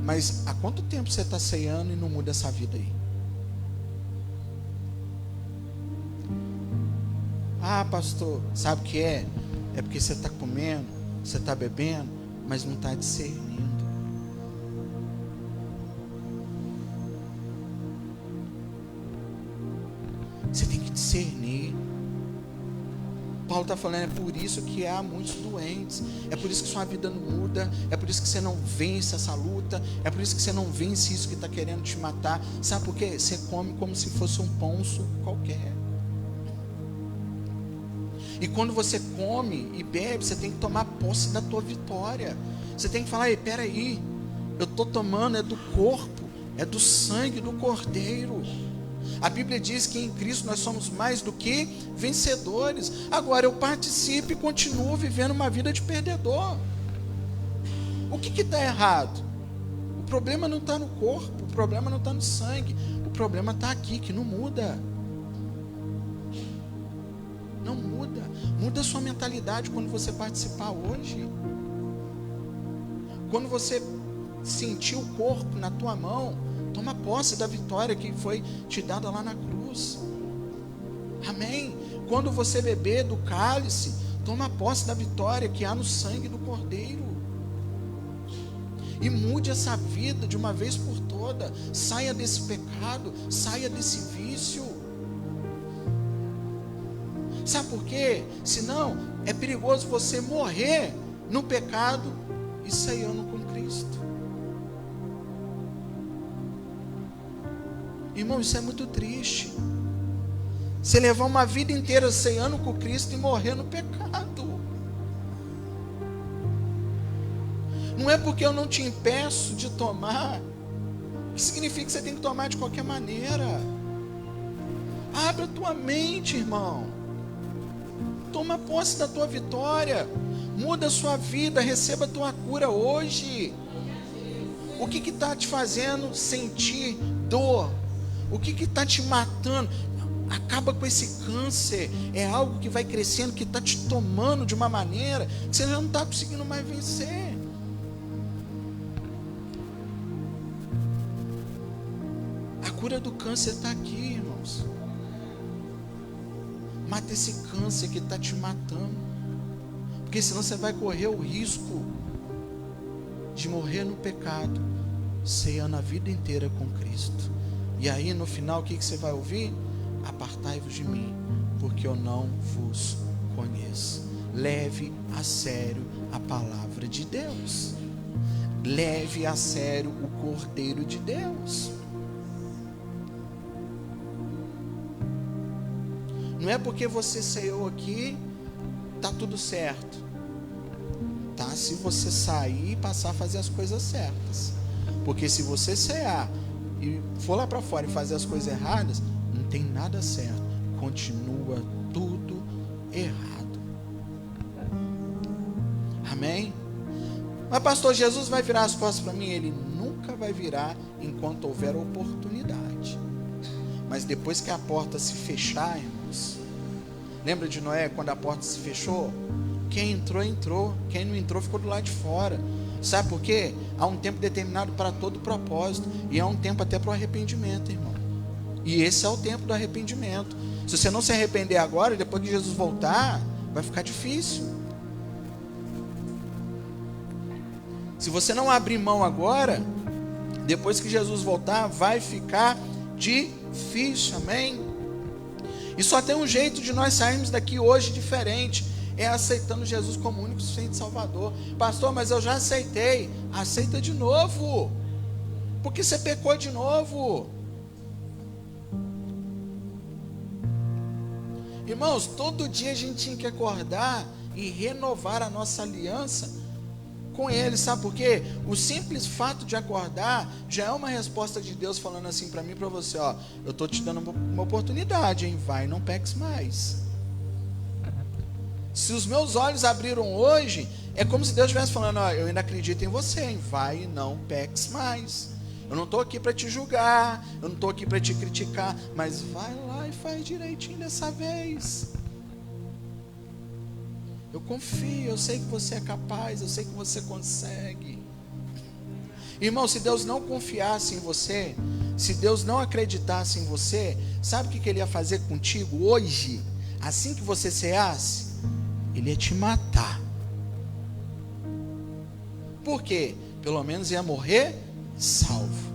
Mas há quanto tempo você está ceando e não muda essa vida aí? Ah, pastor, sabe o que é? É porque você está comendo, você está bebendo, mas não está discernindo. Você tem que discernir. Paulo está falando, é por isso que há muitos doentes, é por isso que sua vida não muda, é por isso que você não vence essa luta, é por isso que você não vence isso que está querendo te matar. Sabe por quê? Você come como se fosse um pãoço qualquer. E quando você come e bebe, você tem que tomar posse da tua vitória. Você tem que falar: ei, peraí, eu estou tomando, é do corpo, é do sangue do Cordeiro. A Bíblia diz que em Cristo nós somos mais do que vencedores. Agora eu participo e continuo vivendo uma vida de perdedor. O que está errado? O problema não está no corpo, o problema não está no sangue, o problema está aqui, que não muda. Não muda. Muda a sua mentalidade quando você participar hoje. Quando você sentir o corpo na tua mão, toma posse da vitória que foi te dada lá na cruz. Amém? Quando você beber do cálice, toma posse da vitória que há no sangue do Cordeiro. E mude essa vida de uma vez por toda. Saia desse pecado, saia desse vício. Sabe por quê? Senão é perigoso você morrer no pecado e ceiando com Cristo. Irmão, isso é muito triste. Você levar uma vida inteira ceando com Cristo e morrer no pecado. Não é porque eu não te impeço de tomar que significa que você tem que tomar de qualquer maneira. Abre a tua mente, irmão. Toma posse da tua vitória. Muda a sua vida. Receba a tua cura hoje. O que está te fazendo sentir dor? O que está te matando? Acaba com esse câncer. É algo que vai crescendo, que está te tomando de uma maneira que você já não está conseguindo mais vencer. A cura do câncer está aqui, irmãos. Mata esse câncer que está te matando, porque senão você vai correr o risco de morrer no pecado, ceando a vida inteira com Cristo. E aí no final o que você vai ouvir? Apartai-vos de mim, porque eu não vos conheço. Leve a sério a palavra de Deus. Leve a sério o Cordeiro de Deus. Não é porque você ceou aqui, tá tudo certo. Tá? Se você sair e passar a fazer as coisas certas. Porque se você cear e for lá para fora e fazer as coisas erradas, não tem nada certo. Continua tudo errado. Amém? Mas pastor, Jesus vai virar as costas para mim? Ele nunca vai virar enquanto houver oportunidade. Mas depois que a porta se fechar, irmãos, lembra de Noé quando a porta se fechou? Quem entrou, entrou. Quem não entrou, ficou do lado de fora. Sabe por quê? Há um tempo determinado para todo propósito. E há um tempo até para o arrependimento, irmão. E esse é o tempo do arrependimento. Se você não se arrepender agora, depois que Jesus voltar, vai ficar difícil. Se você não abrir mão agora, depois que Jesus voltar, vai ficar difícil, amém? E só tem um jeito de nós sairmos daqui hoje diferente, é aceitando Jesus como único e suficiente Salvador. Pastor, mas eu já aceitei. Aceita de novo, porque você pecou de novo. Irmãos, todo dia a gente tinha que acordar e renovar a nossa aliança com Ele, sabe por quê? O simples fato de acordar já é uma resposta de Deus falando assim para mim e para você, ó, eu estou te dando uma oportunidade, hein? Vai, não peques mais. Se os meus olhos abriram hoje, é como se Deus estivesse falando, ó, eu ainda acredito em você, hein? Vai, não peques mais. Eu não estou aqui para te julgar, eu não estou aqui para te criticar, mas vai lá e faz direitinho dessa vez. Eu confio, eu sei que você é capaz, eu sei que você consegue. Irmão, se Deus não confiasse em você, se Deus não acreditasse em você, sabe o que Ele ia fazer contigo hoje? Assim que você ceasse, Ele ia te matar. Por quê? Pelo menos ia morrer salvo.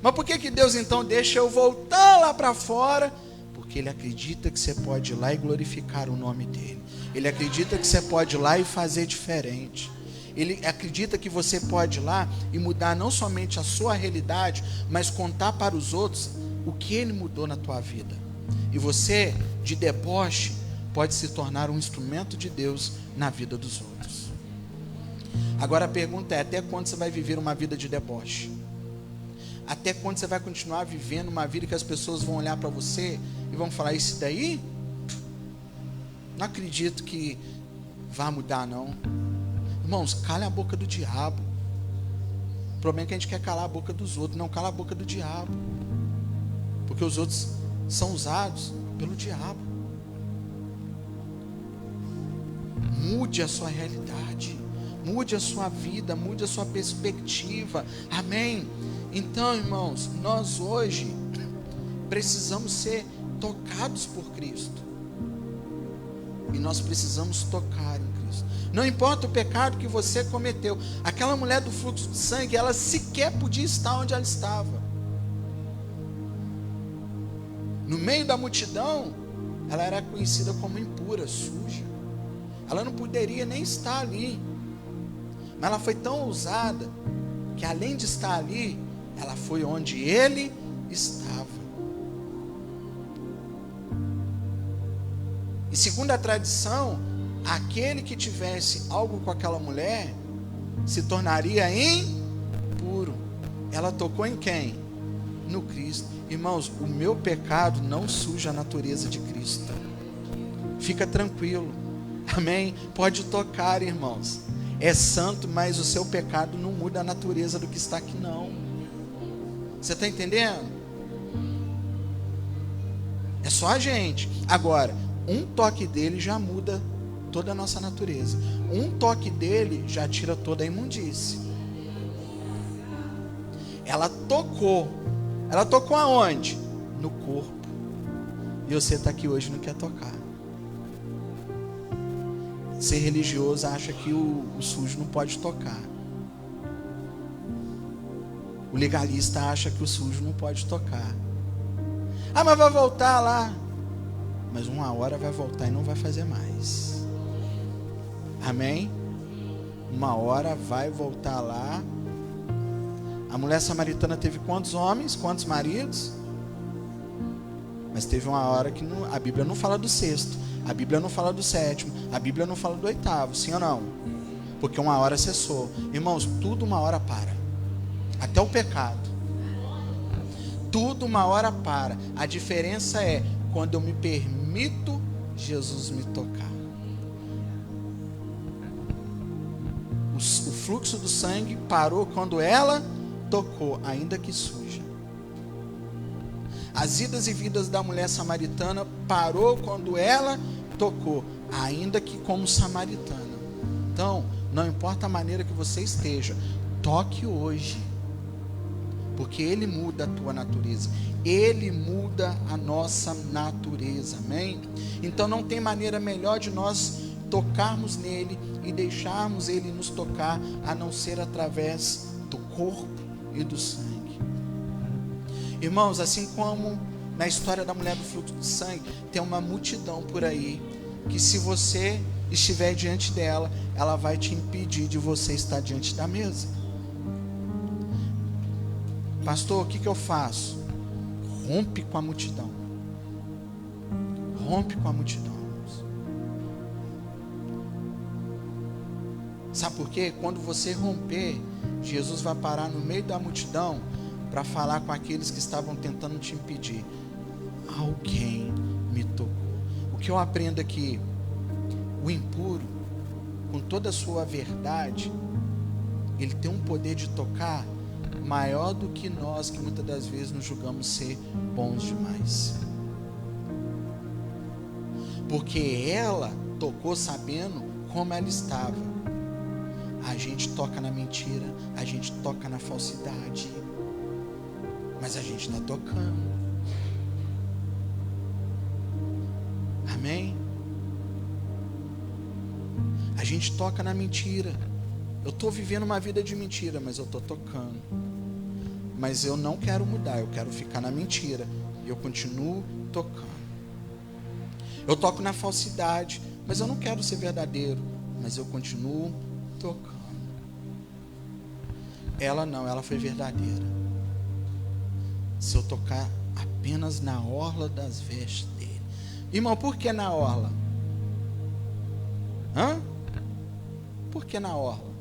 Mas por que Deus então deixa eu voltar lá para fora? Porque Ele acredita que você pode ir lá e glorificar o nome dEle. Ele acredita que você pode ir lá e fazer diferente. Ele acredita que você pode ir lá e mudar não somente a sua realidade, mas contar para os outros o que Ele mudou na tua vida. E você, de deboche, pode se tornar um instrumento de Deus na vida dos outros. Agora a pergunta é, até quando você vai viver uma vida de deboche? Até quando você vai continuar vivendo uma vida que as pessoas vão olhar para você e vão falar, isso daí? Não acredito que vá mudar, não. Irmãos, cala a boca do diabo. O problema é que a gente quer calar a boca dos outros. Não, cala a boca do diabo. Porque os outros são usados pelo diabo. Mude a sua realidade. Mude a sua vida. Mude a sua perspectiva. Amém? Então, irmãos, nós hoje precisamos ser tocados por Cristo. E nós precisamos tocar em Cristo. Não importa o pecado que você cometeu. Aquela mulher do fluxo de sangue, ela sequer podia estar onde ela estava. No meio da multidão, ela era conhecida como impura, suja. Ela não poderia nem estar ali. Mas ela foi tão ousada, que além de estar ali, ela foi onde ele estava. E segundo a tradição, aquele que tivesse algo com aquela mulher, se tornaria impuro. Ela tocou em quem? No Cristo. Irmãos, o meu pecado não suja a natureza de Cristo. Fica tranquilo. Amém? Pode tocar, irmãos. É santo, mas o seu pecado não muda a natureza do que está aqui, não. Você está entendendo? É só a gente. Agora, um toque dele já muda toda a nossa natureza. Um toque dele já tira toda a imundície. Ela tocou. Ela tocou aonde? No corpo. E você está aqui hoje e não quer tocar. Ser religioso acha que o sujo não pode tocar. O legalista acha que o sujo não pode tocar. Ah, mas vai voltar lá. Mas uma hora vai voltar e não vai fazer mais. Amém? Uma hora vai voltar lá. A mulher samaritana teve quantos homens? Quantos maridos? Mas teve uma hora que a Bíblia não fala do sexto, a Bíblia não fala do sétimo, a Bíblia não fala do oitavo, sim ou não? Porque uma hora cessou. Irmãos, tudo uma hora para. Até o pecado. Tudo uma hora para. A diferença é quando eu me permito Jesus me tocar. O fluxo do sangue parou quando ela tocou, ainda que suja. As idas e vindas da mulher samaritana parou quando ela tocou, ainda que como samaritana. Então, não importa a maneira que você esteja, toque hoje. Porque Ele muda a tua natureza. Ele muda a nossa natureza. Amém? Então não tem maneira melhor de nós tocarmos nele e deixarmos Ele nos tocar, a não ser através do corpo e do sangue. Irmãos, assim como na história da mulher do fluxo de sangue, tem uma multidão por aí, que se você estiver diante dela, ela vai te impedir de você estar diante da mesa. Pastor, o que eu faço? Rompe com a multidão. Rompe com a multidão. Sabe por quê? Quando você romper, Jesus vai parar no meio da multidão para falar com aqueles que estavam tentando te impedir. Alguém me tocou. O que eu aprendo aqui, o impuro, com toda a sua verdade, ele tem um poder de tocar maior do que nós, que muitas das vezes nos julgamos ser bons demais. Porque ela tocou sabendo como ela estava. A gente toca na mentira, a gente toca na falsidade, mas a gente está tocando. Amém? A gente toca na mentira. Eu estou vivendo uma vida de mentira, mas eu estou tocando. Mas eu não quero mudar, eu quero ficar na mentira. E eu continuo tocando. Eu toco na falsidade, mas eu não quero ser verdadeiro. Mas eu continuo tocando. Ela não, ela foi verdadeira. Se eu tocar apenas na orla das vestes dele. Irmão, por que na orla? Hã? Por que na orla?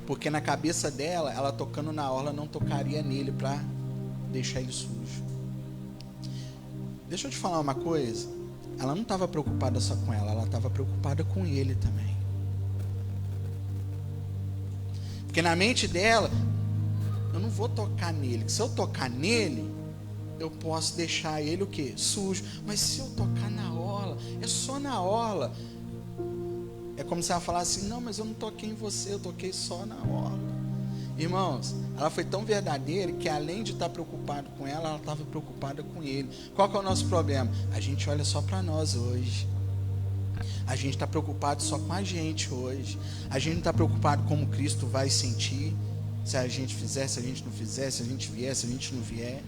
Porque na cabeça dela, ela tocando na orla não tocaria nele para deixar ele sujo. Deixa eu te falar uma coisa. Ela não estava preocupada só com ela, ela estava preocupada com ele também. Porque na mente dela, eu não vou tocar nele. Se eu tocar nele, eu posso deixar ele o quê? Sujo. Mas se eu tocar na orla, é só na orla. É como se ela falasse assim, não, mas eu não toquei em você, eu toquei só na orla. Irmãos, ela foi tão verdadeira que além de estar preocupada com ela estava preocupada com ele. Qual que é o nosso problema? A gente olha só para nós hoje. A gente está preocupado só com a gente hoje. A gente não está preocupado como Cristo vai sentir, se a gente fizer, se a gente não fizer, se a gente vier, se a gente não vier.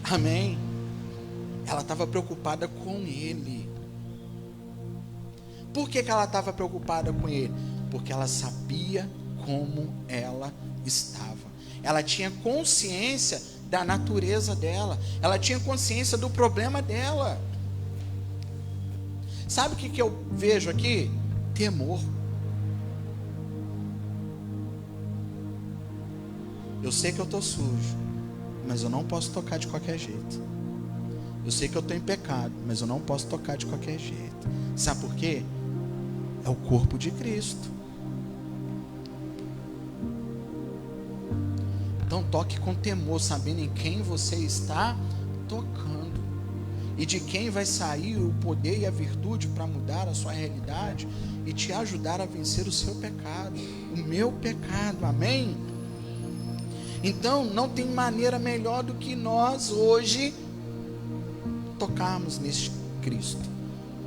Amém? Ela estava preocupada com ele. Por que ela estava preocupada com ele? Porque ela sabia como ela estava. Ela tinha consciência da natureza dela. Ela tinha consciência do problema dela. Sabe o que eu vejo aqui? Temor. Eu sei que eu estou sujo, mas eu não posso tocar de qualquer jeito. Eu sei que eu estou em pecado, mas eu não posso tocar de qualquer jeito. Sabe por quê? É o corpo de Cristo. Então toque com temor, sabendo em quem você está tocando. E de quem vai sair o poder e a virtude para mudar a sua realidade e te ajudar a vencer o seu pecado, o meu pecado, amém? Então não tem maneira melhor do que nós hoje tocarmos neste Cristo,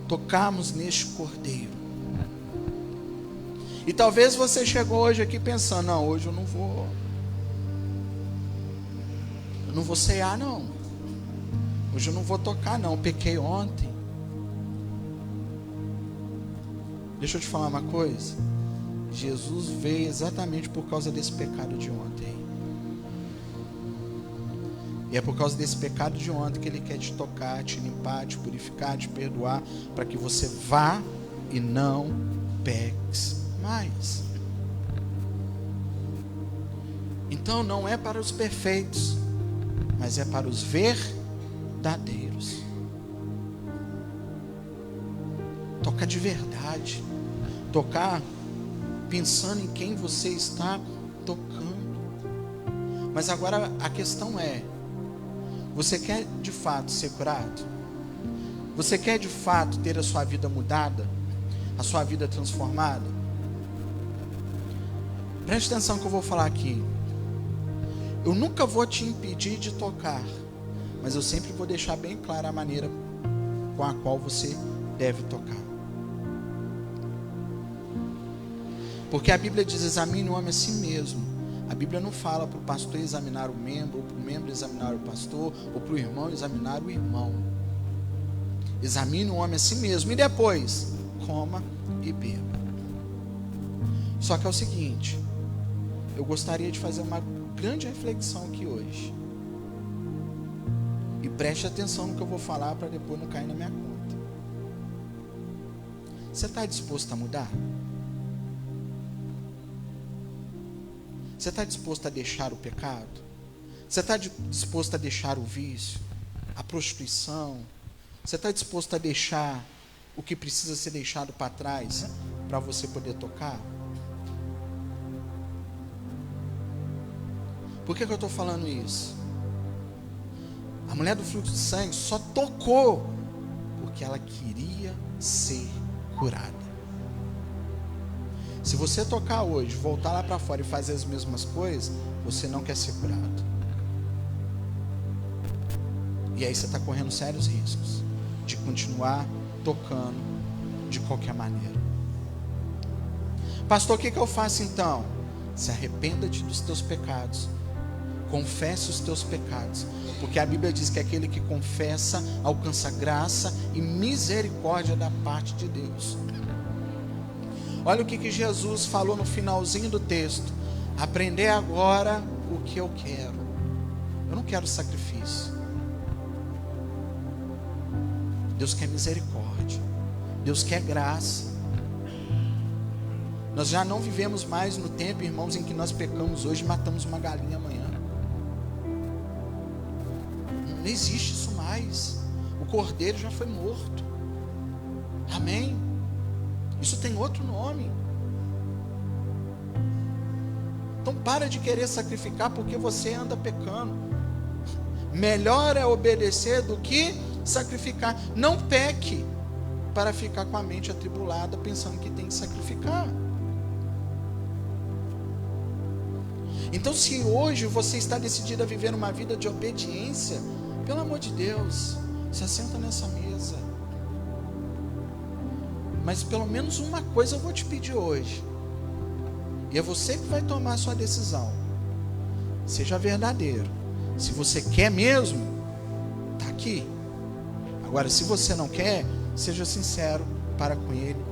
tocarmos neste Cordeiro. E talvez você chegou hoje aqui pensando, não, hoje eu não vou cear não, hoje eu não vou tocar não, eu pequei ontem. Deixa eu te falar uma coisa, Jesus veio exatamente por causa desse pecado de ontem. E é por causa desse pecado de ontem que Ele quer te tocar, te limpar, te purificar, te perdoar, para que você vá e não peques mais. Então não é para os perfeitos, mas é para os verdadeiros. Tocar de verdade, tocar pensando em quem você está tocando. Mas agora a questão é: você quer de fato ser curado? Você quer de fato ter a sua vida mudada? A sua vida transformada? Preste atenção que eu vou falar aqui. Eu nunca vou te impedir de tocar, mas eu sempre vou deixar bem clara a maneira com a qual você deve tocar. Porque a Bíblia diz: examine o homem a si mesmo. A Bíblia não fala para o pastor examinar o membro, ou para o membro examinar o pastor, ou para o irmão examinar o irmão. Examine o homem a si mesmo e depois coma e beba. Só que é o seguinte, eu gostaria de fazer uma grande reflexão aqui hoje. E preste atenção no que eu vou falar para depois não cair na minha conta. Você está disposto a mudar? Você está disposto a deixar o pecado? Você está disposto a deixar o vício, a prostituição? Você está disposto a deixar o que precisa ser deixado para trás para você poder tocar? Por que eu estou falando isso? A mulher do fluxo de sangue só tocou porque ela queria ser curada. Se você tocar hoje, voltar lá para fora e fazer as mesmas coisas, você não quer ser curado. E aí você está correndo sérios riscos de continuar tocando de qualquer maneira. Pastor, o que eu faço então? Se arrependa-te dos teus pecados. Confesse os teus pecados. Porque a Bíblia diz que aquele que confessa alcança graça e misericórdia da parte de Deus. Olha o que Jesus falou no finalzinho do texto: aprender agora o que eu quero. Eu não quero sacrifício. Deus quer misericórdia. Deus quer graça. Nós já não vivemos mais no tempo, irmãos, em que nós pecamos hoje e matamos uma galinha amanhã. Não existe isso mais. O cordeiro já foi morto. Amém? Isso tem outro nome. Então para de querer sacrificar porque você anda pecando. Melhor é obedecer do que sacrificar. Não peque para ficar com a mente atribulada pensando que tem que sacrificar. Então se hoje você está decidido a viver uma vida de obediência, pelo amor de Deus, se assenta nessa mesa. Mas pelo menos uma coisa eu vou te pedir hoje. E é você que vai tomar a sua decisão. Seja verdadeiro. Se você quer mesmo, está aqui. Agora, se você não quer, seja sincero para com Ele.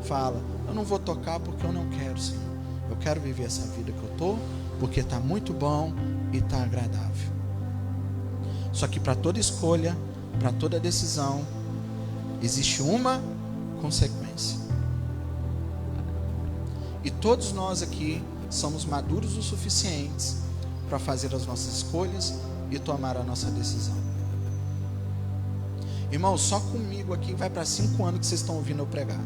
Fala: eu não vou tocar porque eu não quero, Senhor. Eu quero viver essa vida que eu estou, porque está muito bom e está agradável. Só que para toda escolha, para toda decisão, existe uma consequência. E todos nós aqui somos maduros o suficientes para fazer as nossas escolhas e tomar a nossa decisão. Irmão, só comigo aqui vai para 5 anos que vocês estão ouvindo eu pregar.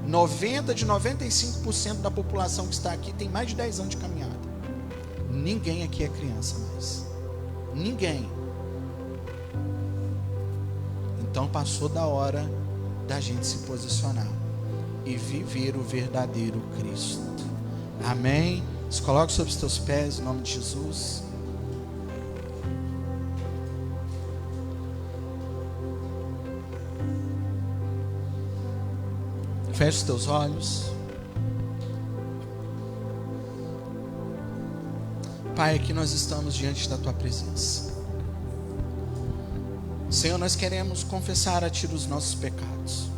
95% da população que está aqui tem mais de 10 anos de caminhada. Ninguém aqui é criança mais. Ninguém. Então passou da hora da gente se posicionar e viver o verdadeiro Cristo. Amém? Se coloque sobre os teus pés em nome de Jesus. Feche os teus olhos. Pai, aqui nós estamos diante da tua presença. Senhor, nós queremos confessar a Ti os nossos pecados.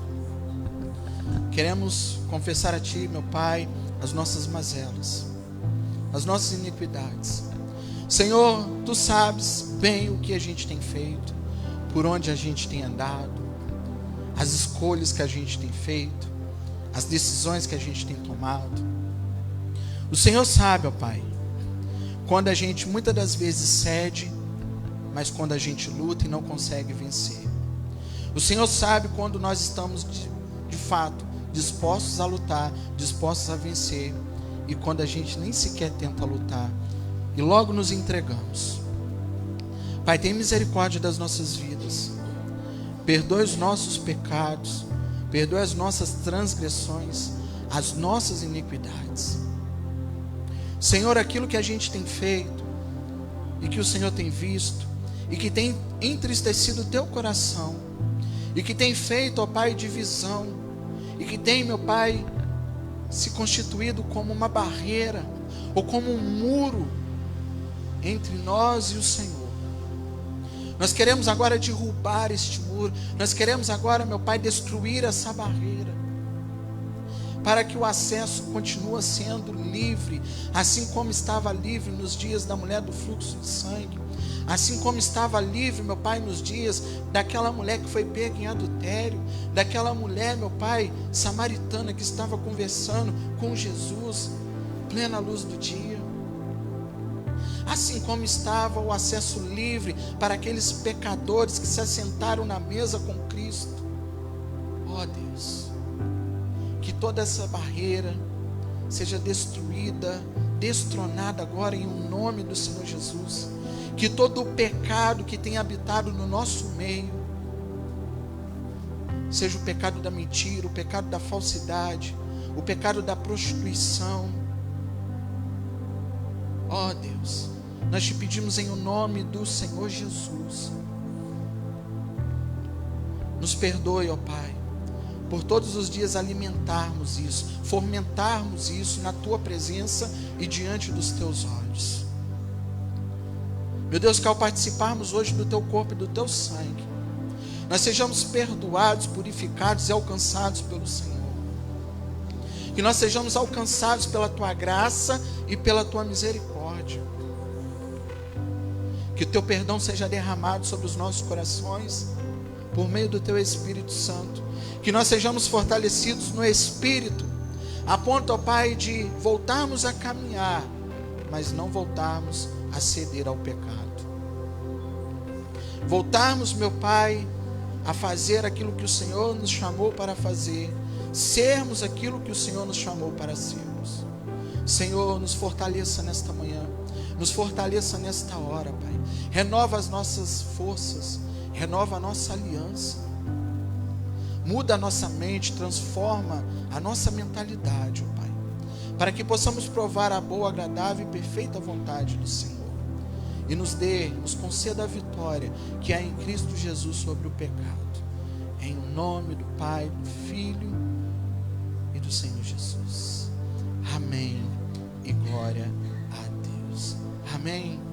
queremos confessar a Ti, meu Pai, as nossas mazelas, as nossas iniquidades. Senhor, Tu sabes bem o que a gente tem feito, por onde a gente tem andado, as escolhas que a gente tem feito, as decisões que a gente tem tomado. O Senhor sabe, ó Pai, quando a gente muitas das vezes cede, mas quando a gente luta e não consegue vencer. O Senhor sabe quando nós estamos de fato dispostos a lutar, dispostos a vencer, e quando a gente nem sequer tenta lutar e logo nos entregamos. Pai, tem misericórdia das nossas vidas, perdoe os nossos pecados, perdoe as nossas transgressões, as nossas iniquidades. Senhor, aquilo que a gente tem feito e que o Senhor tem visto e que tem entristecido o teu coração e que tem feito, ó Pai, divisão e que tem, meu Pai, se constituído como uma barreira ou como um muro entre nós e o Senhor. Nós queremos agora derrubar este muro, nós queremos agora, meu Pai, destruir essa barreira, para que o acesso continue sendo livre, assim como estava livre nos dias da mulher do fluxo de sangue, assim como estava livre, meu Pai, nos dias daquela mulher que foi pega em adultério, daquela mulher, meu Pai, samaritana que estava conversando com Jesus, plena luz do dia. Assim como estava o acesso livre para aqueles pecadores que se assentaram na mesa com Cristo. Ó Deus, que toda essa barreira seja destruída, destronada agora em nome do Senhor Jesus. Que todo o pecado que tem habitado no nosso meio, seja o pecado da mentira, o pecado da falsidade, o pecado da prostituição. Ó Deus, nós te pedimos em o nome do Senhor Jesus. Nos perdoe, ó Pai, por todos os dias alimentarmos isso, fomentarmos isso na Tua presença e diante dos Teus olhos. Meu Deus, que ao participarmos hoje do Teu corpo e do Teu sangue, nós sejamos perdoados, purificados e alcançados pelo Senhor. Que nós sejamos alcançados pela Tua graça e pela Tua misericórdia. Que o Teu perdão seja derramado sobre os nossos corações, por meio do Teu Espírito Santo. Que nós sejamos fortalecidos no Espírito, a ponto, ó Pai, de voltarmos a caminhar, mas não voltarmos a ceder ao pecado. Voltarmos, meu Pai, a fazer aquilo que o Senhor nos chamou para fazer, sermos aquilo que o Senhor nos chamou para sermos. Senhor, nos fortaleça nesta manhã, nos fortaleça nesta hora, Pai. Renova as nossas forças, renova a nossa aliança, muda a nossa mente, transforma a nossa mentalidade, ó Pai, para que possamos provar a boa, agradável e perfeita vontade do Senhor, e nos conceda a vitória que há em Cristo Jesus sobre o pecado, em nome do Pai, do Filho e do Senhor Jesus. Amém e glória a Deus. Amém.